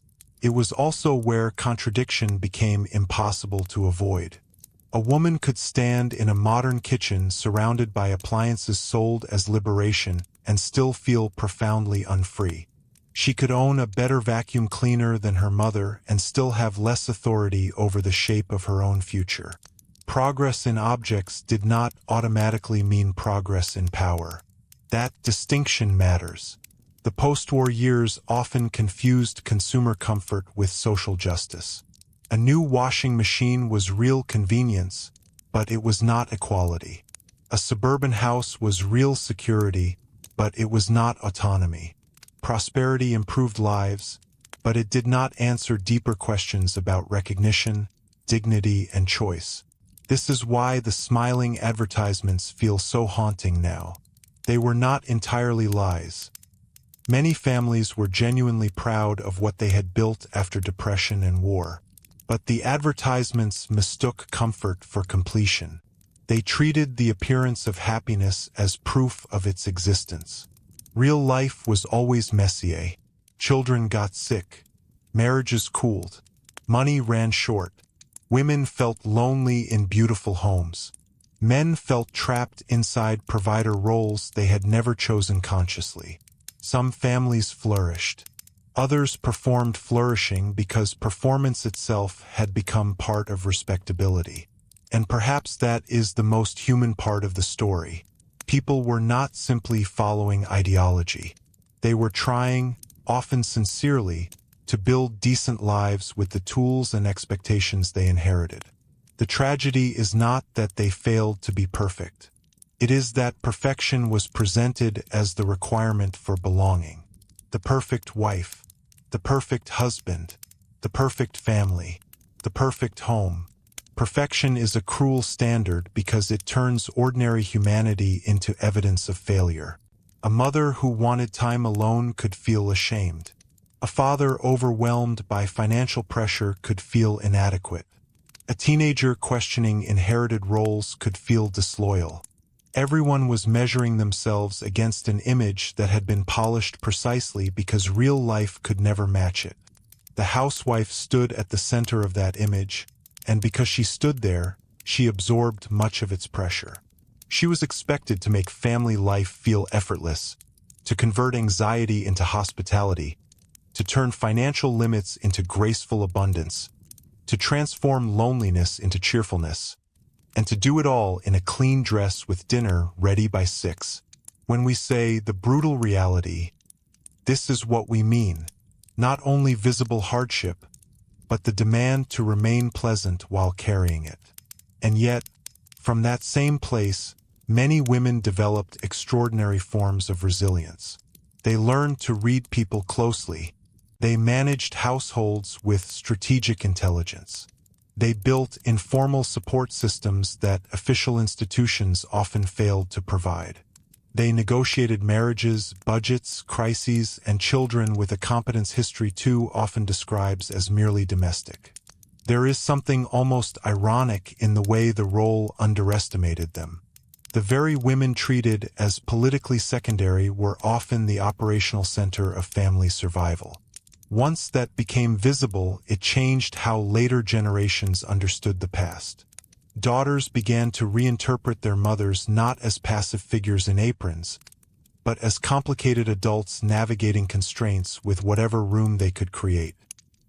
It was also where contradiction became impossible to avoid. A woman could stand in a modern kitchen surrounded by appliances sold as liberation and still feel profoundly unfree. She could own a better vacuum cleaner than her mother and still have less authority over the shape of her own future. Progress in objects did not automatically mean progress in power. That distinction matters. The post-war years often confused consumer comfort with social justice. A new washing machine was real convenience, but it was not equality. A suburban house was real security, but it was not autonomy. Prosperity improved lives, but it did not answer deeper questions about recognition, dignity, and choice. This is why the smiling advertisements feel so haunting now. They were not entirely lies. Many families were genuinely proud of what they had built after depression and war. But the advertisements mistook comfort for completion. They treated the appearance of happiness as proof of its existence. Real life was always messy. Children got sick. Marriages cooled. Money ran short. Women felt lonely in beautiful homes. Men felt trapped inside provider roles they had never chosen consciously. Some families flourished. Others performed flourishing because performance itself had become part of respectability. And perhaps that is the most human part of the story. People were not simply following ideology. They were trying, often sincerely, to build decent lives with the tools and expectations they inherited. The tragedy is not that they failed to be perfect. It is that perfection was presented as the requirement for belonging. The perfect wife, the perfect husband, the perfect family, the perfect home. Perfection is a cruel standard because it turns ordinary humanity into evidence of failure. A mother who wanted time alone could feel ashamed. A father overwhelmed by financial pressure could feel inadequate. A teenager questioning inherited roles could feel disloyal. Everyone was measuring themselves against an image that had been polished precisely because real life could never match it. The housewife stood at the center of that image, and because she stood there, she absorbed much of its pressure. She was expected to make family life feel effortless, to convert anxiety into hospitality, to turn financial limits into graceful abundance, to transform loneliness into cheerfulness, and to do it all in a clean dress with dinner ready by 6. When we say the brutal reality, this is what we mean. Not only visible hardship, but the demand to remain pleasant while carrying it. And yet, from that same place, many women developed extraordinary forms of resilience. They learned to read people closely. They managed households with strategic intelligence. They built informal support systems that official institutions often failed to provide. They negotiated marriages, budgets, crises, and children with a competence history too often describes as merely domestic. There is something almost ironic in the way the role underestimated them. The very women treated as politically secondary were often the operational center of family survival. Once that became visible, it changed how later generations understood the past. Daughters began to reinterpret their mothers not as passive figures in aprons, but as complicated adults navigating constraints with whatever room they could create.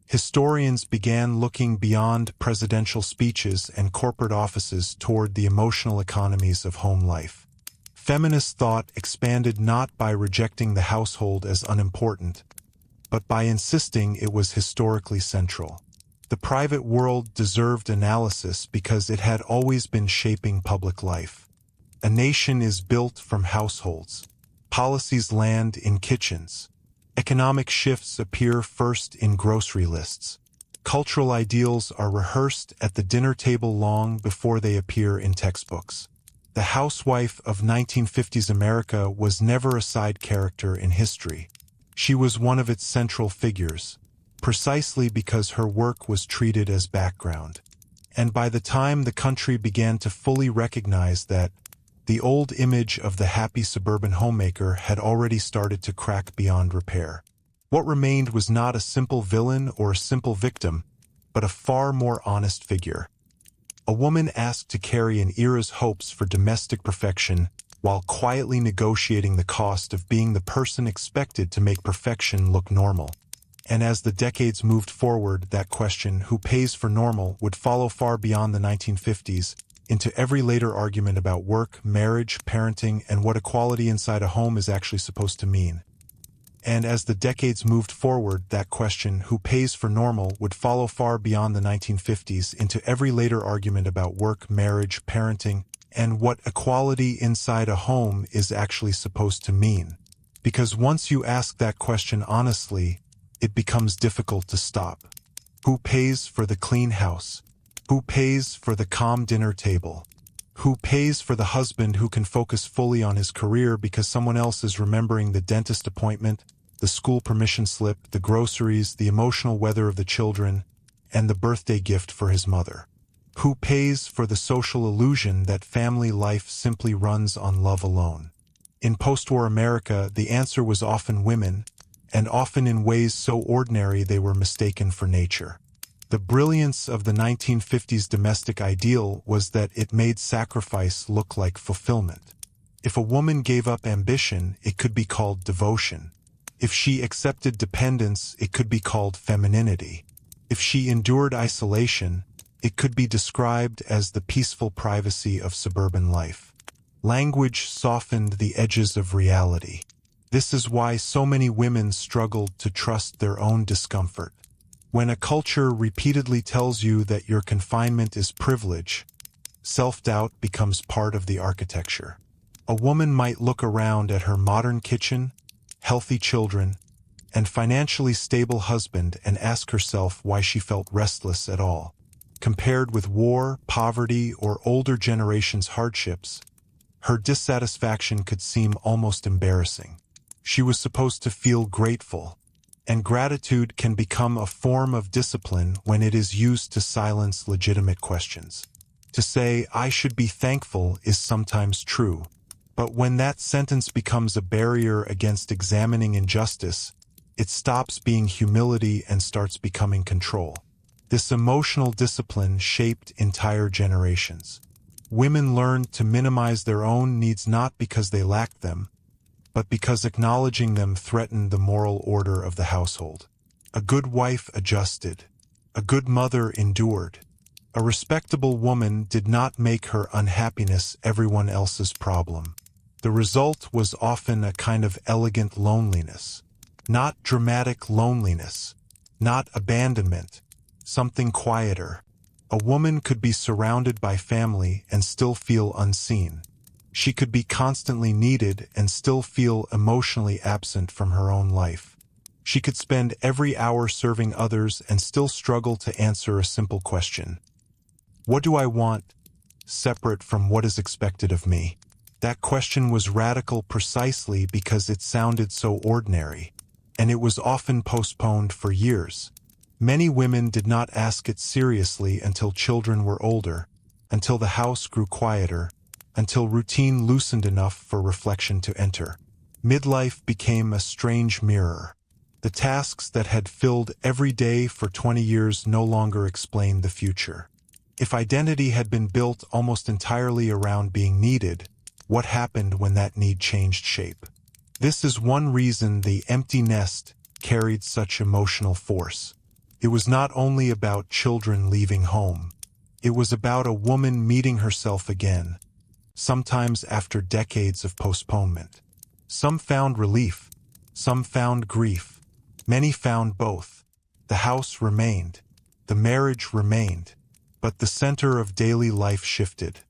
Historians began looking beyond presidential speeches and corporate offices toward the emotional economies of home life. Feminist thought expanded not by rejecting the household as unimportant, but by insisting it was historically central. The private world deserved analysis because it had always been shaping public life. A nation is built from households. Policies land in kitchens. Economic shifts appear first in grocery lists. Cultural ideals are rehearsed at the dinner table long before they appear in textbooks. The housewife of 1950s America was never a side character in history. She was one of its central figures, precisely because her work was treated as background. And by the time the country began to fully recognize that, the old image of the happy suburban homemaker had already started to crack beyond repair. What remained was not a simple villain or a simple victim, but a far more honest figure. A woman asked to carry an era's hopes for domestic perfection while quietly negotiating the cost of being the person expected to make perfection look normal. And as the decades moved forward, that question, who pays for normal, would follow far beyond the 1950s, into every later argument about work, marriage, parenting, and what equality inside a home is actually supposed to mean. And as the decades moved forward, that question, who pays for normal, would follow far beyond the 1950s into every later argument about work, marriage, parenting, and what equality inside a home is actually supposed to mean. Because once you ask that question honestly, it becomes difficult to stop. Who pays for the clean house? Who pays for the calm dinner table? Who pays for the husband who can focus fully on his career because someone else is remembering the dentist appointment, the school permission slip, the groceries, the emotional weather of the children, and the birthday gift for his mother? Who pays for the social illusion that family life simply runs on love alone? In post-war America, the answer was often women, and often in ways so ordinary they were mistaken for nature. The brilliance of the 1950s domestic ideal was that it made sacrifice look like fulfillment. If a woman gave up ambition, it could be called devotion. If she accepted dependence, it could be called femininity. If she endured isolation, it could be described as the peaceful privacy of suburban life. Language softened the edges of reality. This is why so many women struggled to trust their own discomfort. When a culture repeatedly tells you that your confinement is privilege, self-doubt becomes part of the architecture. A woman might look around at her modern kitchen, healthy children, and financially stable husband and ask herself why she felt restless at all. Compared with war, poverty, or older generations' hardships, her dissatisfaction could seem almost embarrassing. She was supposed to feel grateful, and gratitude can become a form of discipline when it is used to silence legitimate questions. To say, "I should be thankful," is sometimes true, but when that sentence becomes a barrier against examining injustice, it stops being humility and starts becoming control. This emotional discipline shaped entire generations. Women learned to minimize their own needs not because they lacked them, but because acknowledging them threatened the moral order of the household. A good wife adjusted. A good mother endured. A respectable woman did not make her unhappiness everyone else's problem. The result was often a kind of elegant loneliness. Not dramatic loneliness. Not abandonment. Something quieter. A woman could be surrounded by family and still feel unseen. She could be constantly needed and still feel emotionally absent from her own life. She could spend every hour serving others and still struggle to answer a simple question. What do I want, separate from what is expected of me? That question was radical precisely because it sounded so ordinary, and it was often postponed for years. Many women did not ask it seriously until children were older, until the house grew quieter, until routine loosened enough for reflection to enter. Midlife became a strange mirror. The tasks that had filled every day for 20 years no longer explained the future. If identity had been built almost entirely around being needed, what happened when that need changed shape? This is one reason the empty nest carried such emotional force. It was not only about children leaving home. It was about a woman meeting herself again, sometimes after decades of postponement. Some found relief, some found grief, many found both. The house remained, the marriage remained, but the center of daily life shifted.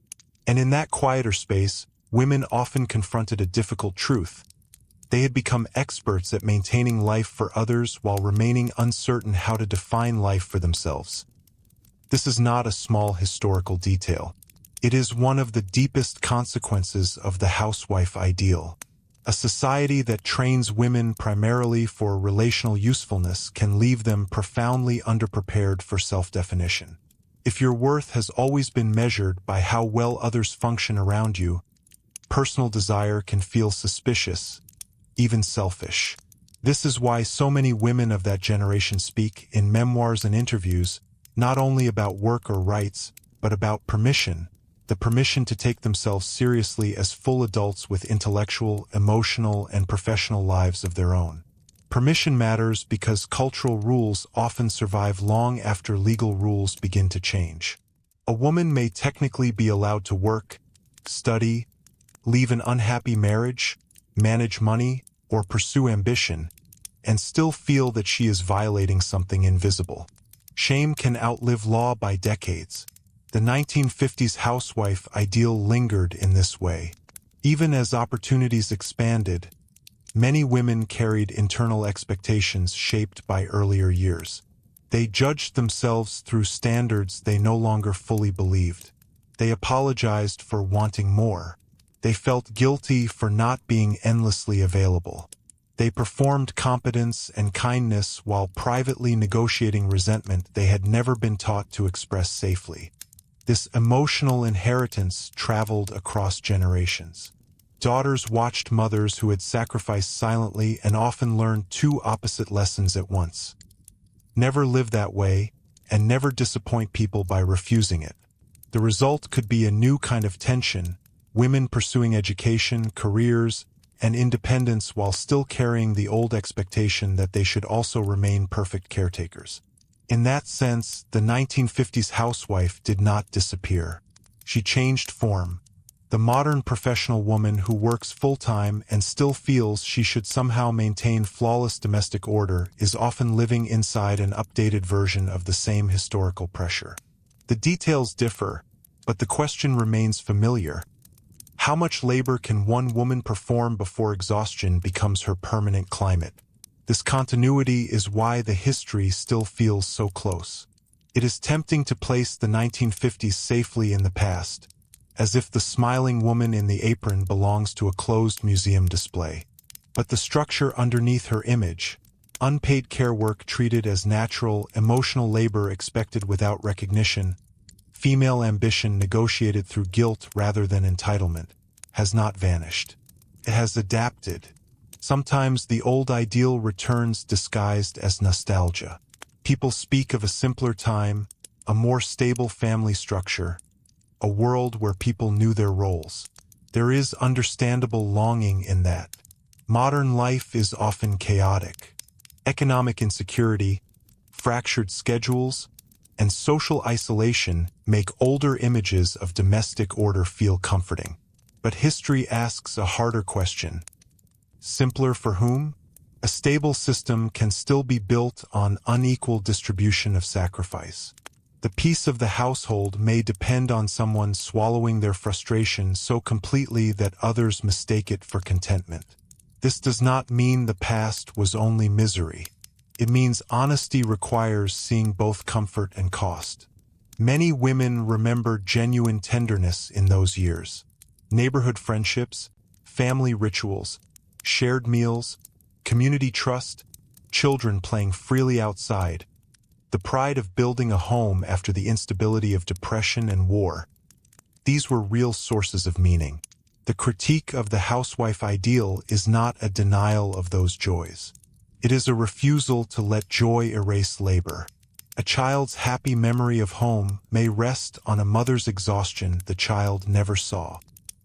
And in that quieter space, women often confronted a difficult truth. They had become experts at maintaining life for others while remaining uncertain how to define life for themselves. This is not a small historical detail. It is one of the deepest consequences of the housewife ideal. A society that trains women primarily for relational usefulness can leave them profoundly underprepared for self-definition. If your worth has always been measured by how well others function around you, personal desire can feel suspicious, even selfish. This is why so many women of that generation speak in memoirs and interviews not only about work or rights, but about permission, the permission to take themselves seriously as full adults with intellectual, emotional, and professional lives of their own. Permission matters because cultural rules often survive long after legal rules begin to change. A woman may technically be allowed to work, study, leave an unhappy marriage, manage money, or pursue ambition, and still feel that she is violating something invisible. Shame can outlive law by decades. The 1950s housewife ideal lingered in this way. Even as opportunities expanded, many women carried internal expectations shaped by earlier years. They judged themselves through standards they no longer fully believed. They apologized for wanting more. They felt guilty for not being endlessly available. They performed competence and kindness while privately negotiating resentment they had never been taught to express safely. This emotional inheritance traveled across generations. Daughters watched mothers who had sacrificed silently and often learned two opposite lessons at once. Never live that way, and never disappoint people by refusing it. The result could be a new kind of tension, women pursuing education, careers, and independence while still carrying the old expectation that they should also remain perfect caretakers. In that sense, the 1950s housewife did not disappear. She changed form. The modern professional woman who works full-time and still feels she should somehow maintain flawless domestic order is often living inside an updated version of the same historical pressure. The details differ, but the question remains familiar. How much labor can one woman perform before exhaustion becomes her permanent climate? This continuity is why the history still feels so close. It is tempting to place the 1950s safely in the past, as if the smiling woman in the apron belongs to a closed museum display. But the structure underneath her image, unpaid care work treated as natural, emotional labor expected without recognition, female ambition negotiated through guilt rather than entitlement, has not vanished. It has adapted. Sometimes the old ideal returns disguised as nostalgia. People speak of a simpler time, a more stable family structure, a world where people knew their roles. There is understandable longing in that. Modern life is often chaotic. Economic insecurity, fractured schedules, and social isolation make older images of domestic order feel comforting. But history asks a harder question. Simpler for whom? A stable system can still be built on unequal distribution of sacrifice. The peace of the household may depend on someone swallowing their frustration so completely that others mistake it for contentment. This does not mean the past was only misery. It means honesty requires seeing both comfort and cost. Many women remember genuine tenderness in those years. Neighborhood friendships, family rituals, shared meals, community trust, children playing freely outside, the pride of building a home after the instability of depression and war. These were real sources of meaning. The critique of the housewife ideal is not a denial of those joys. It is a refusal to let joy erase labor. A child's happy memory of home may rest on a mother's exhaustion the child never saw.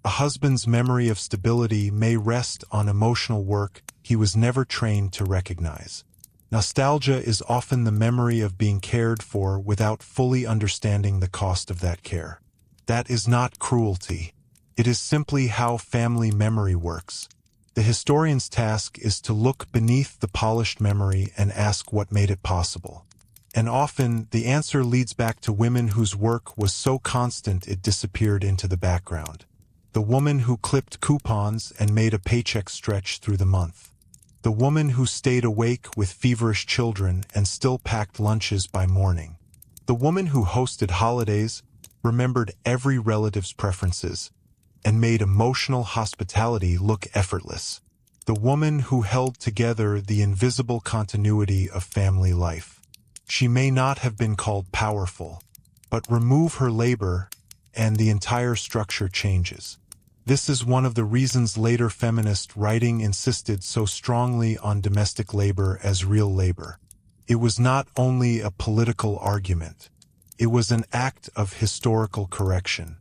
A husband's memory of stability may rest on emotional work he was never trained to recognize. Nostalgia is often the memory of being cared for without fully understanding the cost of that care. That is not cruelty. It is simply how family memory works. The historian's task is to look beneath the polished memory and ask what made it possible. And often, the answer leads back to women whose work was so constant it disappeared into the background. The woman who clipped coupons and made a paycheck stretch through the month. The woman who stayed awake with feverish children and still packed lunches by morning. The woman who hosted holidays, remembered every relative's preferences, and made emotional hospitality look effortless. The woman who held together the invisible continuity of family life. She may not have been called powerful, but remove her labor, and the entire structure changes. This is one of the reasons later feminist writing insisted so strongly on domestic labor as real labor. It was not only a political argument. It was an act of historical correction.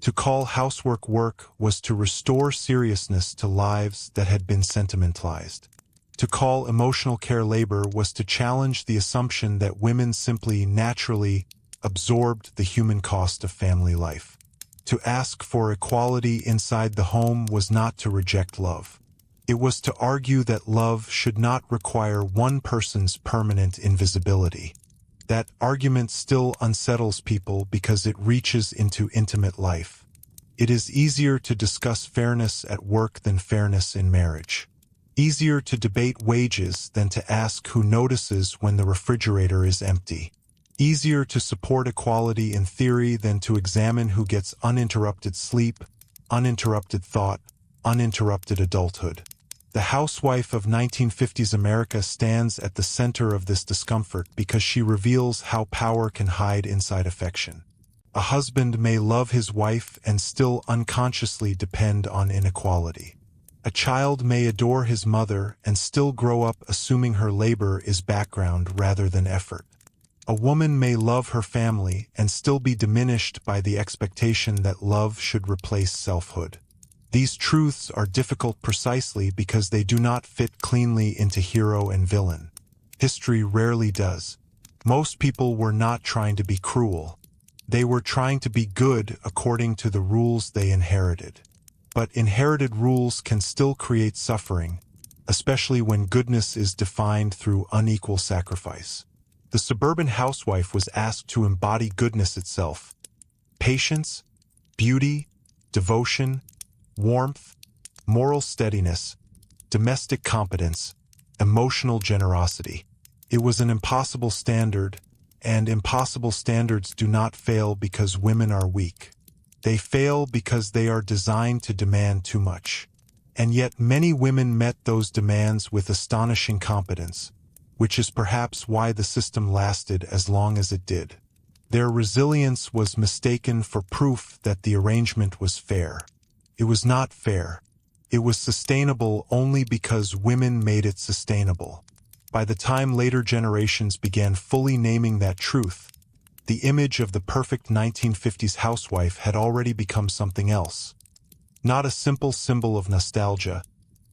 To call housework work was to restore seriousness to lives that had been sentimentalized. To call emotional care labor was to challenge the assumption that women simply naturally absorbed the human cost of family life. To ask for equality inside the home was not to reject love. It was to argue that love should not require one person's permanent invisibility. That argument still unsettles people because it reaches into intimate life. It is easier to discuss fairness at work than fairness in marriage. Easier to debate wages than to ask who notices when the refrigerator is empty. Easier to support equality in theory than to examine who gets uninterrupted sleep, uninterrupted thought, uninterrupted adulthood. The housewife of 1950s America stands at the center of this discomfort because she reveals how power can hide inside affection. A husband may love his wife and still unconsciously depend on inequality. A child may adore his mother and still grow up assuming her labor is background rather than effort. A woman may love her family and still be diminished by the expectation that love should replace selfhood. These truths are difficult precisely because they do not fit cleanly into hero and villain. History rarely does. Most people were not trying to be cruel. They were trying to be good according to the rules they inherited. But inherited rules can still create suffering, especially when goodness is defined through unequal sacrifice. The suburban housewife was asked to embody goodness itself: patience, beauty, devotion, warmth, moral steadiness, domestic competence, emotional generosity. It was an impossible standard, and impossible standards do not fail because women are weak. They fail because they are designed to demand too much. And yet many women met those demands with astonishing competence, which is perhaps why the system lasted as long as it did. Their resilience was mistaken for proof that the arrangement was fair. It was not fair. It was sustainable only because women made it sustainable. By the time later generations began fully naming that truth, the image of the perfect 1950s housewife had already become something else. Not a simple symbol of nostalgia,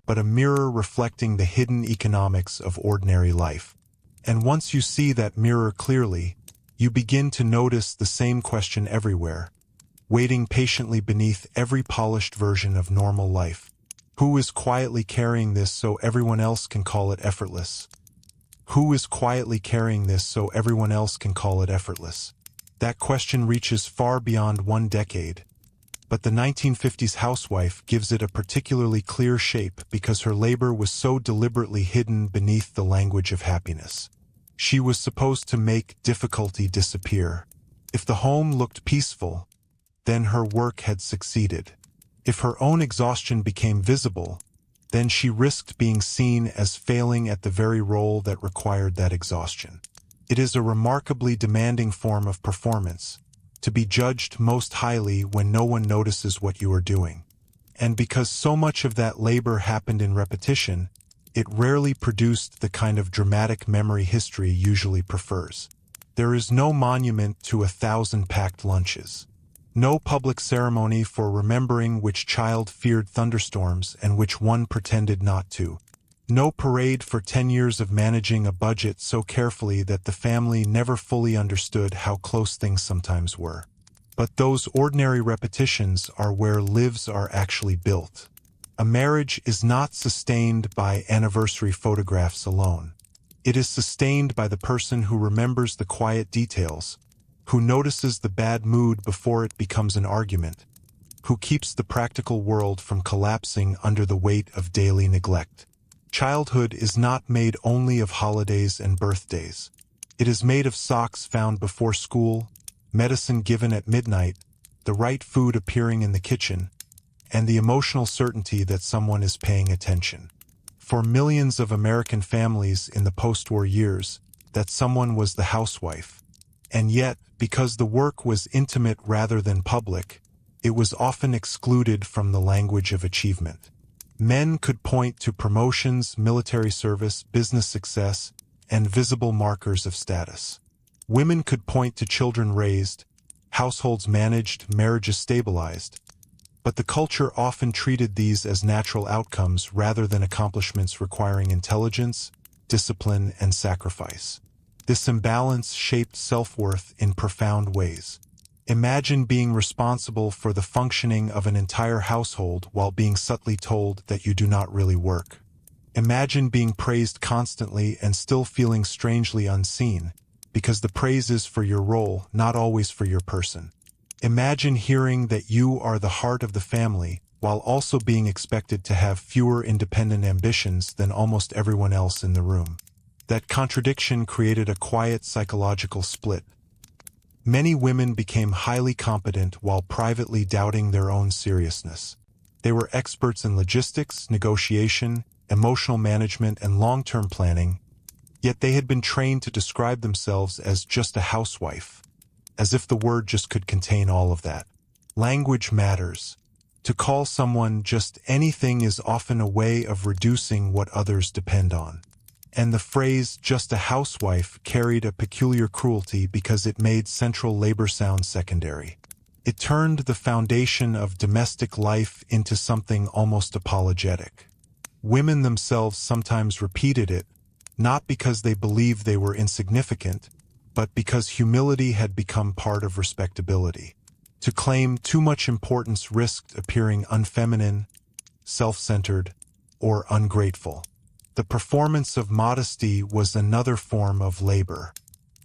but a mirror reflecting the hidden economics of ordinary life. And once you see that mirror clearly, you begin to notice the same question everywhere, waiting patiently beneath every polished version of normal life. Who is quietly carrying this so everyone else can call it effortless? Who is quietly carrying this so everyone else can call it effortless? That question reaches far beyond one decade, but the 1950s housewife gives it a particularly clear shape because her labor was so deliberately hidden beneath the language of happiness. She was supposed to make difficulty disappear. If the home looked peaceful, then her work had succeeded. If her own exhaustion became visible, then she risked being seen as failing at the very role that required that exhaustion. It is a remarkably demanding form of performance, to be judged most highly when no one notices what you are doing. And because so much of that labor happened in repetition, it rarely produced the kind of dramatic memory history usually prefers. There is no monument to 1,000 packed lunches. No public ceremony for remembering which child feared thunderstorms and which one pretended not to. No parade for 10 years of managing a budget so carefully that the family never fully understood how close things sometimes were. But those ordinary repetitions are where lives are actually built. A marriage is not sustained by anniversary photographs alone. It is sustained by the person who remembers the quiet details, who notices the bad mood before it becomes an argument, who keeps the practical world from collapsing under the weight of daily neglect. Childhood is not made only of holidays and birthdays. It is made of socks found before school, medicine given at midnight, the right food appearing in the kitchen, and the emotional certainty that someone is paying attention. For millions of American families in the post-war years, that someone was the housewife. And yet, because the work was intimate rather than public, it was often excluded from the language of achievement. Men could point to promotions, military service, business success, and visible markers of status. Women could point to children raised, households managed, marriages stabilized. But the culture often treated these as natural outcomes rather than accomplishments requiring intelligence, discipline, and sacrifice. This imbalance shaped self-worth in profound ways. Imagine being responsible for the functioning of an entire household while being subtly told that you do not really work. Imagine being praised constantly and still feeling strangely unseen, because the praise is for your role, not always for your person. Imagine hearing that you are the heart of the family, while also being expected to have fewer independent ambitions than almost everyone else in the room. That contradiction created a quiet psychological split. Many women became highly competent while privately doubting their own seriousness. They were experts in logistics, negotiation, emotional management, and long-term planning, yet they had been trained to describe themselves as just a housewife, as if the word just could contain all of that. Language matters. To call someone just anything is often a way of reducing what others depend on. And the phrase "just a housewife" carried a peculiar cruelty because it made central labor sound secondary. It turned the foundation of domestic life into something almost apologetic. Women themselves sometimes repeated it, not because they believed they were insignificant, but because humility had become part of respectability. To claim too much importance risked appearing unfeminine, self-centered, or ungrateful. The performance of modesty was another form of labor.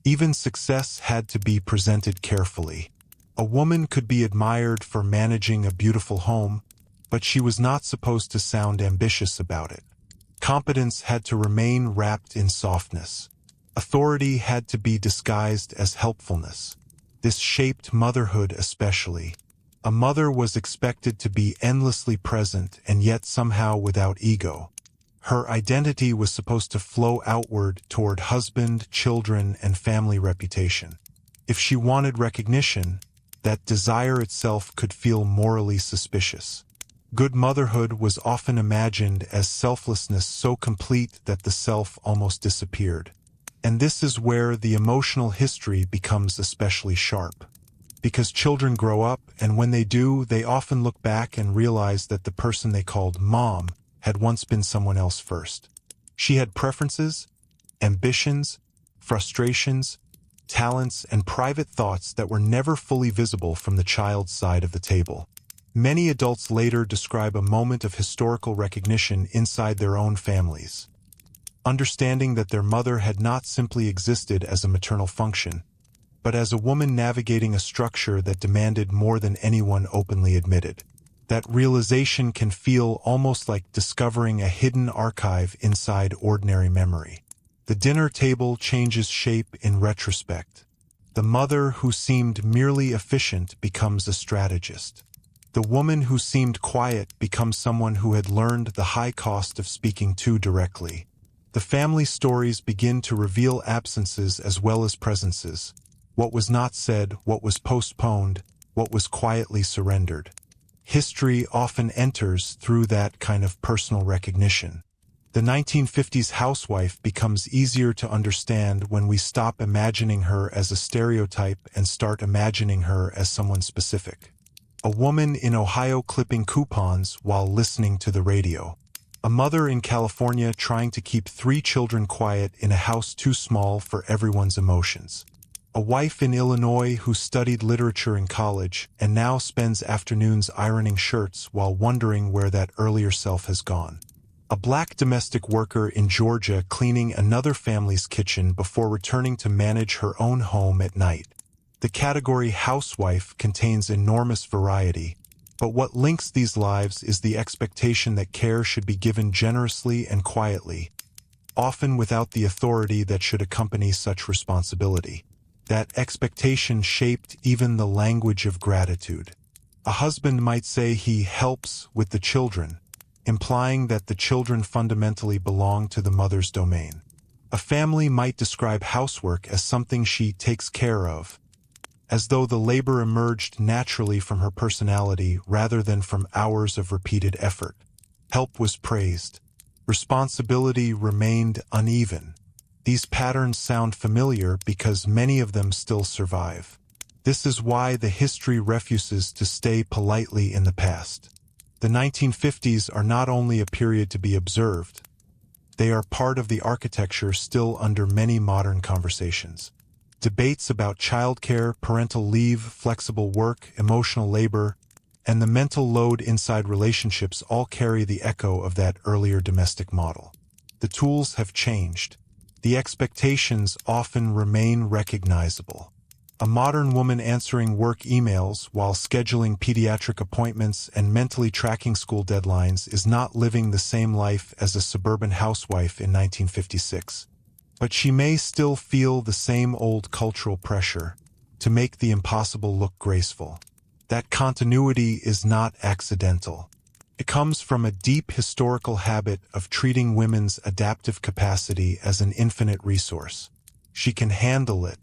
Even success had to be presented carefully. A woman could be admired for managing a beautiful home, but she was not supposed to sound ambitious about it. Competence had to remain wrapped in softness. Authority had to be disguised as helpfulness. This shaped motherhood especially. A mother was expected to be endlessly present and yet somehow without ego. Her identity was supposed to flow outward toward husband, children, and family reputation. If she wanted recognition, that desire itself could feel morally suspicious. Good motherhood was often imagined as selflessness so complete that the self almost disappeared. And this is where the emotional history becomes especially sharp. Because children grow up, and when they do, they often look back and realize that the person they called mom had once been someone else first. She had preferences, ambitions, frustrations, talents, and private thoughts that were never fully visible from the child's side of the table. Many adults later describe a moment of historical recognition inside their own families. Understanding that their mother had not simply existed as a maternal function, but as a woman navigating a structure that demanded more than anyone openly admitted. That realization can feel almost like discovering a hidden archive inside ordinary memory. The dinner table changes shape in retrospect. The mother who seemed merely efficient becomes a strategist. The woman who seemed quiet becomes someone who had learned the high cost of speaking too directly. The family stories begin to reveal absences as well as presences. What was not said, what was postponed, what was quietly surrendered. History often enters through that kind of personal recognition. The 1950s housewife becomes easier to understand when we stop imagining her as a stereotype and start imagining her as someone specific. A woman in Ohio clipping coupons while listening to the radio. A mother in California trying to keep 3 children quiet in a house too small for everyone's emotions. A wife in Illinois who studied literature in college and now spends afternoons ironing shirts while wondering where that earlier self has gone. A black domestic worker in Georgia cleaning another family's kitchen before returning to manage her own home at night. The category housewife contains enormous variety, but what links these lives is the expectation that care should be given generously and quietly, often without the authority that should accompany such responsibility. That expectation shaped even the language of gratitude. A husband might say he helps with the children, implying that the children fundamentally belong to the mother's domain. A family might describe housework as something she takes care of, as though the labor emerged naturally from her personality rather than from hours of repeated effort. Help was praised. Responsibility remained uneven. These patterns sound familiar because many of them still survive. This is why the history refuses to stay politely in the past. The 1950s are not only a period to be observed, they are part of the architecture still under many modern conversations. Debates about childcare, parental leave, flexible work, emotional labor, and the mental load inside relationships all carry the echo of that earlier domestic model. The tools have changed. The expectations often remain recognizable. A modern woman answering work emails while scheduling pediatric appointments and mentally tracking school deadlines is not living the same life as a suburban housewife in 1956. But she may still feel the same old cultural pressure to make the impossible look graceful. That continuity is not accidental. It comes from a deep historical habit of treating women's adaptive capacity as an infinite resource. She can handle it.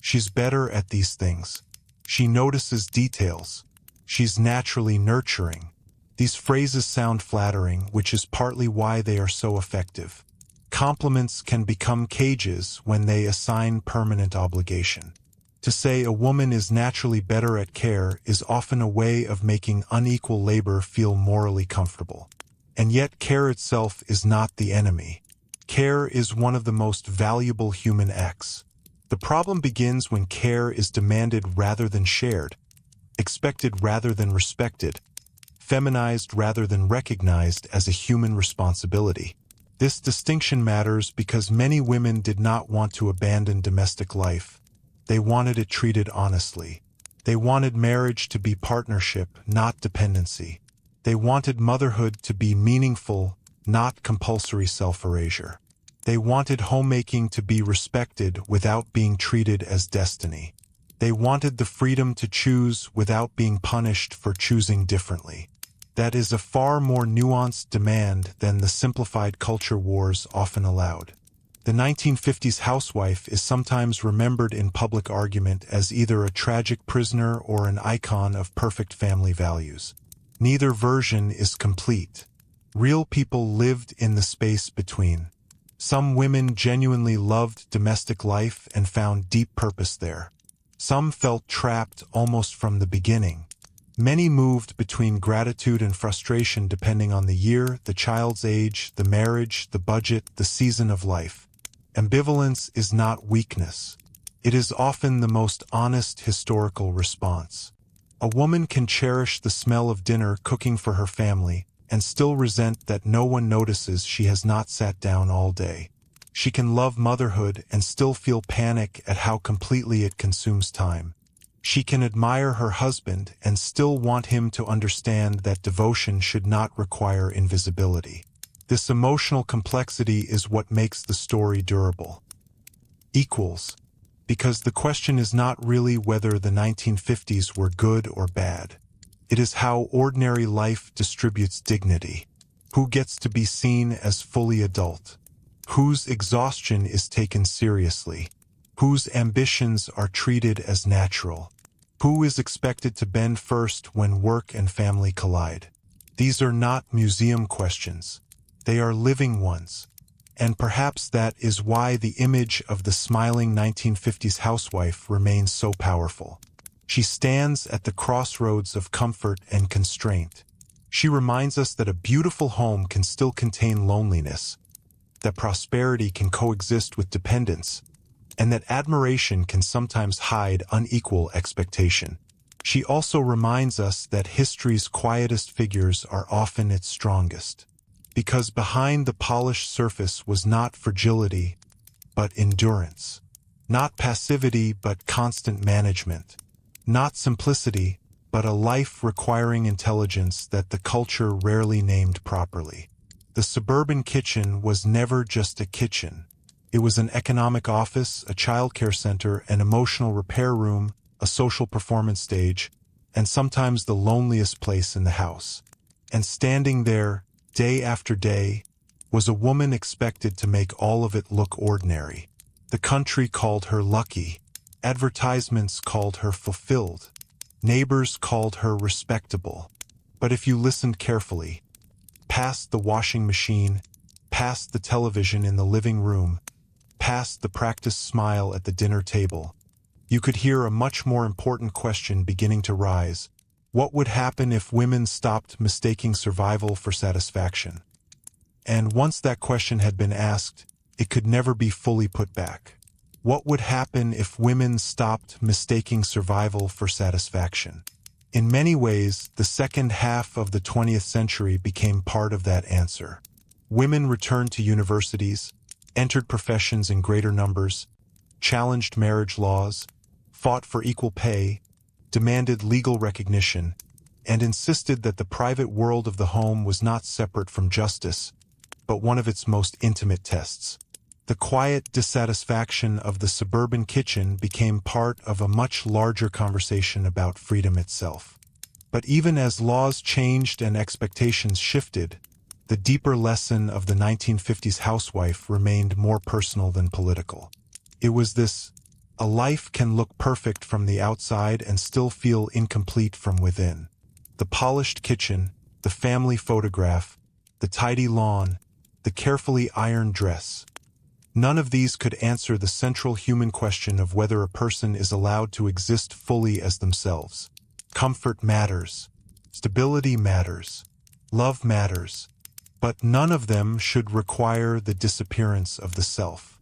She's better at these things. She notices details. She's naturally nurturing. These phrases sound flattering, which is partly why they are so effective. Compliments can become cages when they assign permanent obligation. To say a woman is naturally better at care is often a way of making unequal labor feel morally comfortable. And yet care itself is not the enemy. Care is one of the most valuable human acts. The problem begins when care is demanded rather than shared, expected rather than respected, feminized rather than recognized as a human responsibility. This distinction matters because many women did not want to abandon domestic life. They wanted it treated honestly. They wanted marriage to be partnership, not dependency. They wanted motherhood to be meaningful, not compulsory self-erasure. They wanted homemaking to be respected without being treated as destiny. They wanted the freedom to choose without being punished for choosing differently. That is a far more nuanced demand than the simplified culture wars often allowed. The 1950s housewife is sometimes remembered in public argument as either a tragic prisoner or an icon of perfect family values. Neither version is complete. Real people lived in the space between. Some women genuinely loved domestic life and found deep purpose there. Some felt trapped almost from the beginning. Many moved between gratitude and frustration depending on the year, the child's age, the marriage, the budget, the season of life. Ambivalence is not weakness. It is often the most honest historical response. A woman can cherish the smell of dinner cooking for her family and still resent that no one notices she has not sat down all day. She can love motherhood and still feel panic at how completely it consumes time. She can admire her husband and still want him to understand that devotion should not require invisibility. This emotional complexity is what makes the story durable. Equals. Because the question is not really whether the 1950s were good or bad. It is how ordinary life distributes dignity. Who gets to be seen as fully adult? Whose exhaustion is taken seriously? Whose ambitions are treated as natural? Who is expected to bend first when work and family collide? These are not museum questions. They are living ones. And perhaps that is why the image of the smiling 1950s housewife remains so powerful. She stands at the crossroads of comfort and constraint. She reminds us that a beautiful home can still contain loneliness, that prosperity can coexist with dependence, and that admiration can sometimes hide unequal expectation. She also reminds us that history's quietest figures are often its strongest. Because behind the polished surface was not fragility, but endurance. Not passivity, but constant management. Not simplicity, but a life requiring intelligence that the culture rarely named properly. The suburban kitchen was never just a kitchen. It was an economic office, a childcare center, an emotional repair room, a social performance stage, and sometimes the loneliest place in the house. And standing there, day after day, was a woman expected to make all of it look ordinary. The country called her lucky. Advertisements called her fulfilled. Neighbors called her respectable. But if you listened carefully, past the washing machine, past the television in the living room, past the practiced smile at the dinner table, you could hear a much more important question beginning to rise. What would happen if women stopped mistaking survival for satisfaction? And once that question had been asked, it could never be fully put back. What would happen if women stopped mistaking survival for satisfaction? In many ways, the second half of the 20th century became part of that answer. Women returned to universities, entered professions in greater numbers, challenged marriage laws, fought for equal pay, demanded legal recognition, and insisted that the private world of the home was not separate from justice, but one of its most intimate tests. The quiet dissatisfaction of the suburban kitchen became part of a much larger conversation about freedom itself. But even as laws changed and expectations shifted, the deeper lesson of the 1950s housewife remained more personal than political. It was this: a life can look perfect from the outside and still feel incomplete from within. The polished kitchen, the family photograph, the tidy lawn, the carefully ironed dress. None of these could answer the central human question of whether a person is allowed to exist fully as themselves. Comfort matters. Stability matters. Love matters. But none of them should require the disappearance of the self.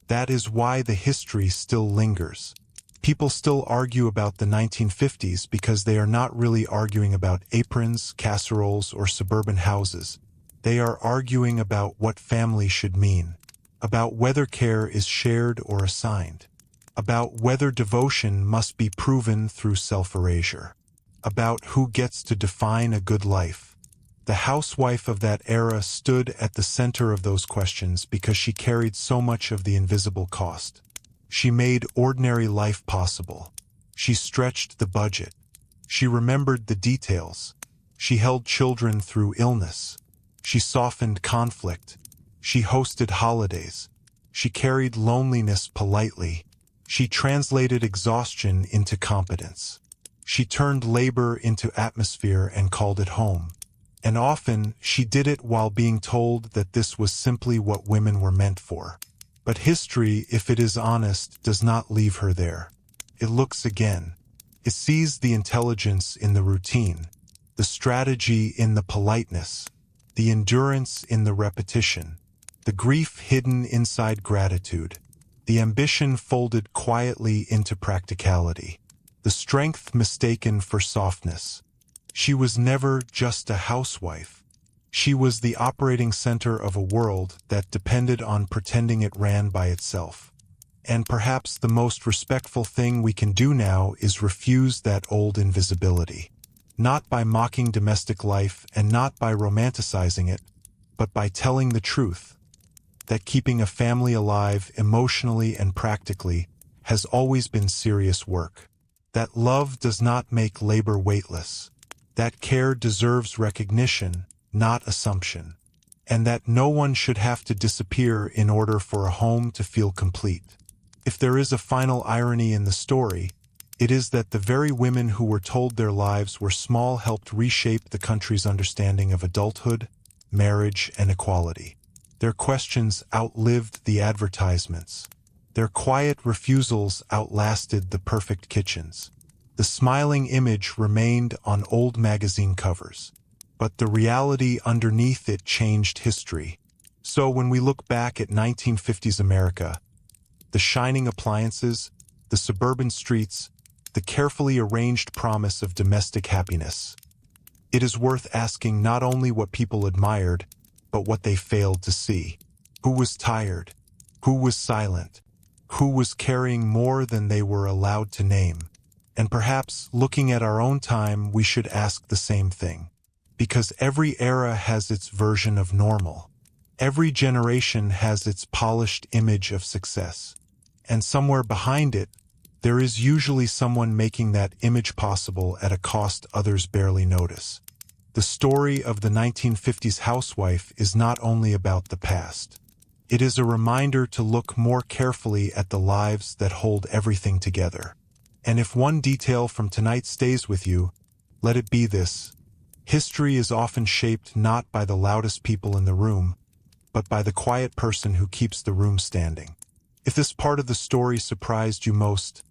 That is why the history still lingers. People still argue about the 1950s because they are not really arguing about aprons, casseroles, or suburban houses. They are arguing about what family should mean, about whether care is shared or assigned, about whether devotion must be proven through self-erasure, about who gets to define a good life. The housewife of that era stood at the center of those questions because she carried so much of the invisible cost. She made ordinary life possible. She stretched the budget. She remembered the details. She held children through illness. She softened conflict. She hosted holidays. She carried loneliness politely. She translated exhaustion into competence. She turned labor into atmosphere and called it home. And often, she did it while being told that this was simply what women were meant for. But history, if it is honest, does not leave her there. It looks again. It sees the intelligence in the routine, the strategy in the politeness, the endurance in the repetition, the grief hidden inside gratitude, the ambition folded quietly into practicality, the strength mistaken for softness. She was never just a housewife. She was the operating center of a world that depended on pretending it ran by itself. And perhaps the most respectful thing we can do now is refuse that old invisibility. Not by mocking domestic life and not by romanticizing it, but by telling the truth, that keeping a family alive emotionally and practically has always been serious work. That love does not make labor weightless. That care deserves recognition, not assumption. And that no one should have to disappear in order for a home to feel complete. If there is a final irony in the story, it is that the very women who were told their lives were small helped reshape the country's understanding of adulthood, marriage, and equality. Their questions outlived the advertisements. Their quiet refusals outlasted the perfect kitchens. The smiling image remained on old magazine covers, but the reality underneath it changed history. So when we look back at 1950s America, the shining appliances, the suburban streets, the carefully arranged promise of domestic happiness, it is worth asking not only what people admired, but what they failed to see. Who was tired? Who was silent? Who was carrying more than they were allowed to name? And perhaps, looking at our own time, we should ask the same thing. Because every era has its version of normal. Every generation has its polished image of success. And somewhere behind it, there is usually someone making that image possible at a cost others barely notice. The story of the 1950s housewife is not only about the past. It is a reminder to look more carefully at the lives that hold everything together. And if one detail from tonight stays with you, let it be this: history is often shaped not by the loudest people in the room, but by the quiet person who keeps the room standing. If this part of the story surprised you most,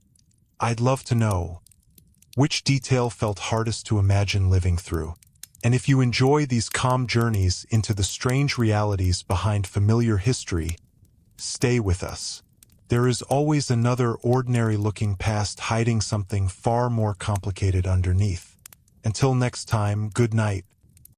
I'd love to know which detail felt hardest to imagine living through. And if you enjoy these calm journeys into the strange realities behind familiar history, stay with us. There is always another ordinary-looking past hiding something far more complicated underneath. Until next time, good night.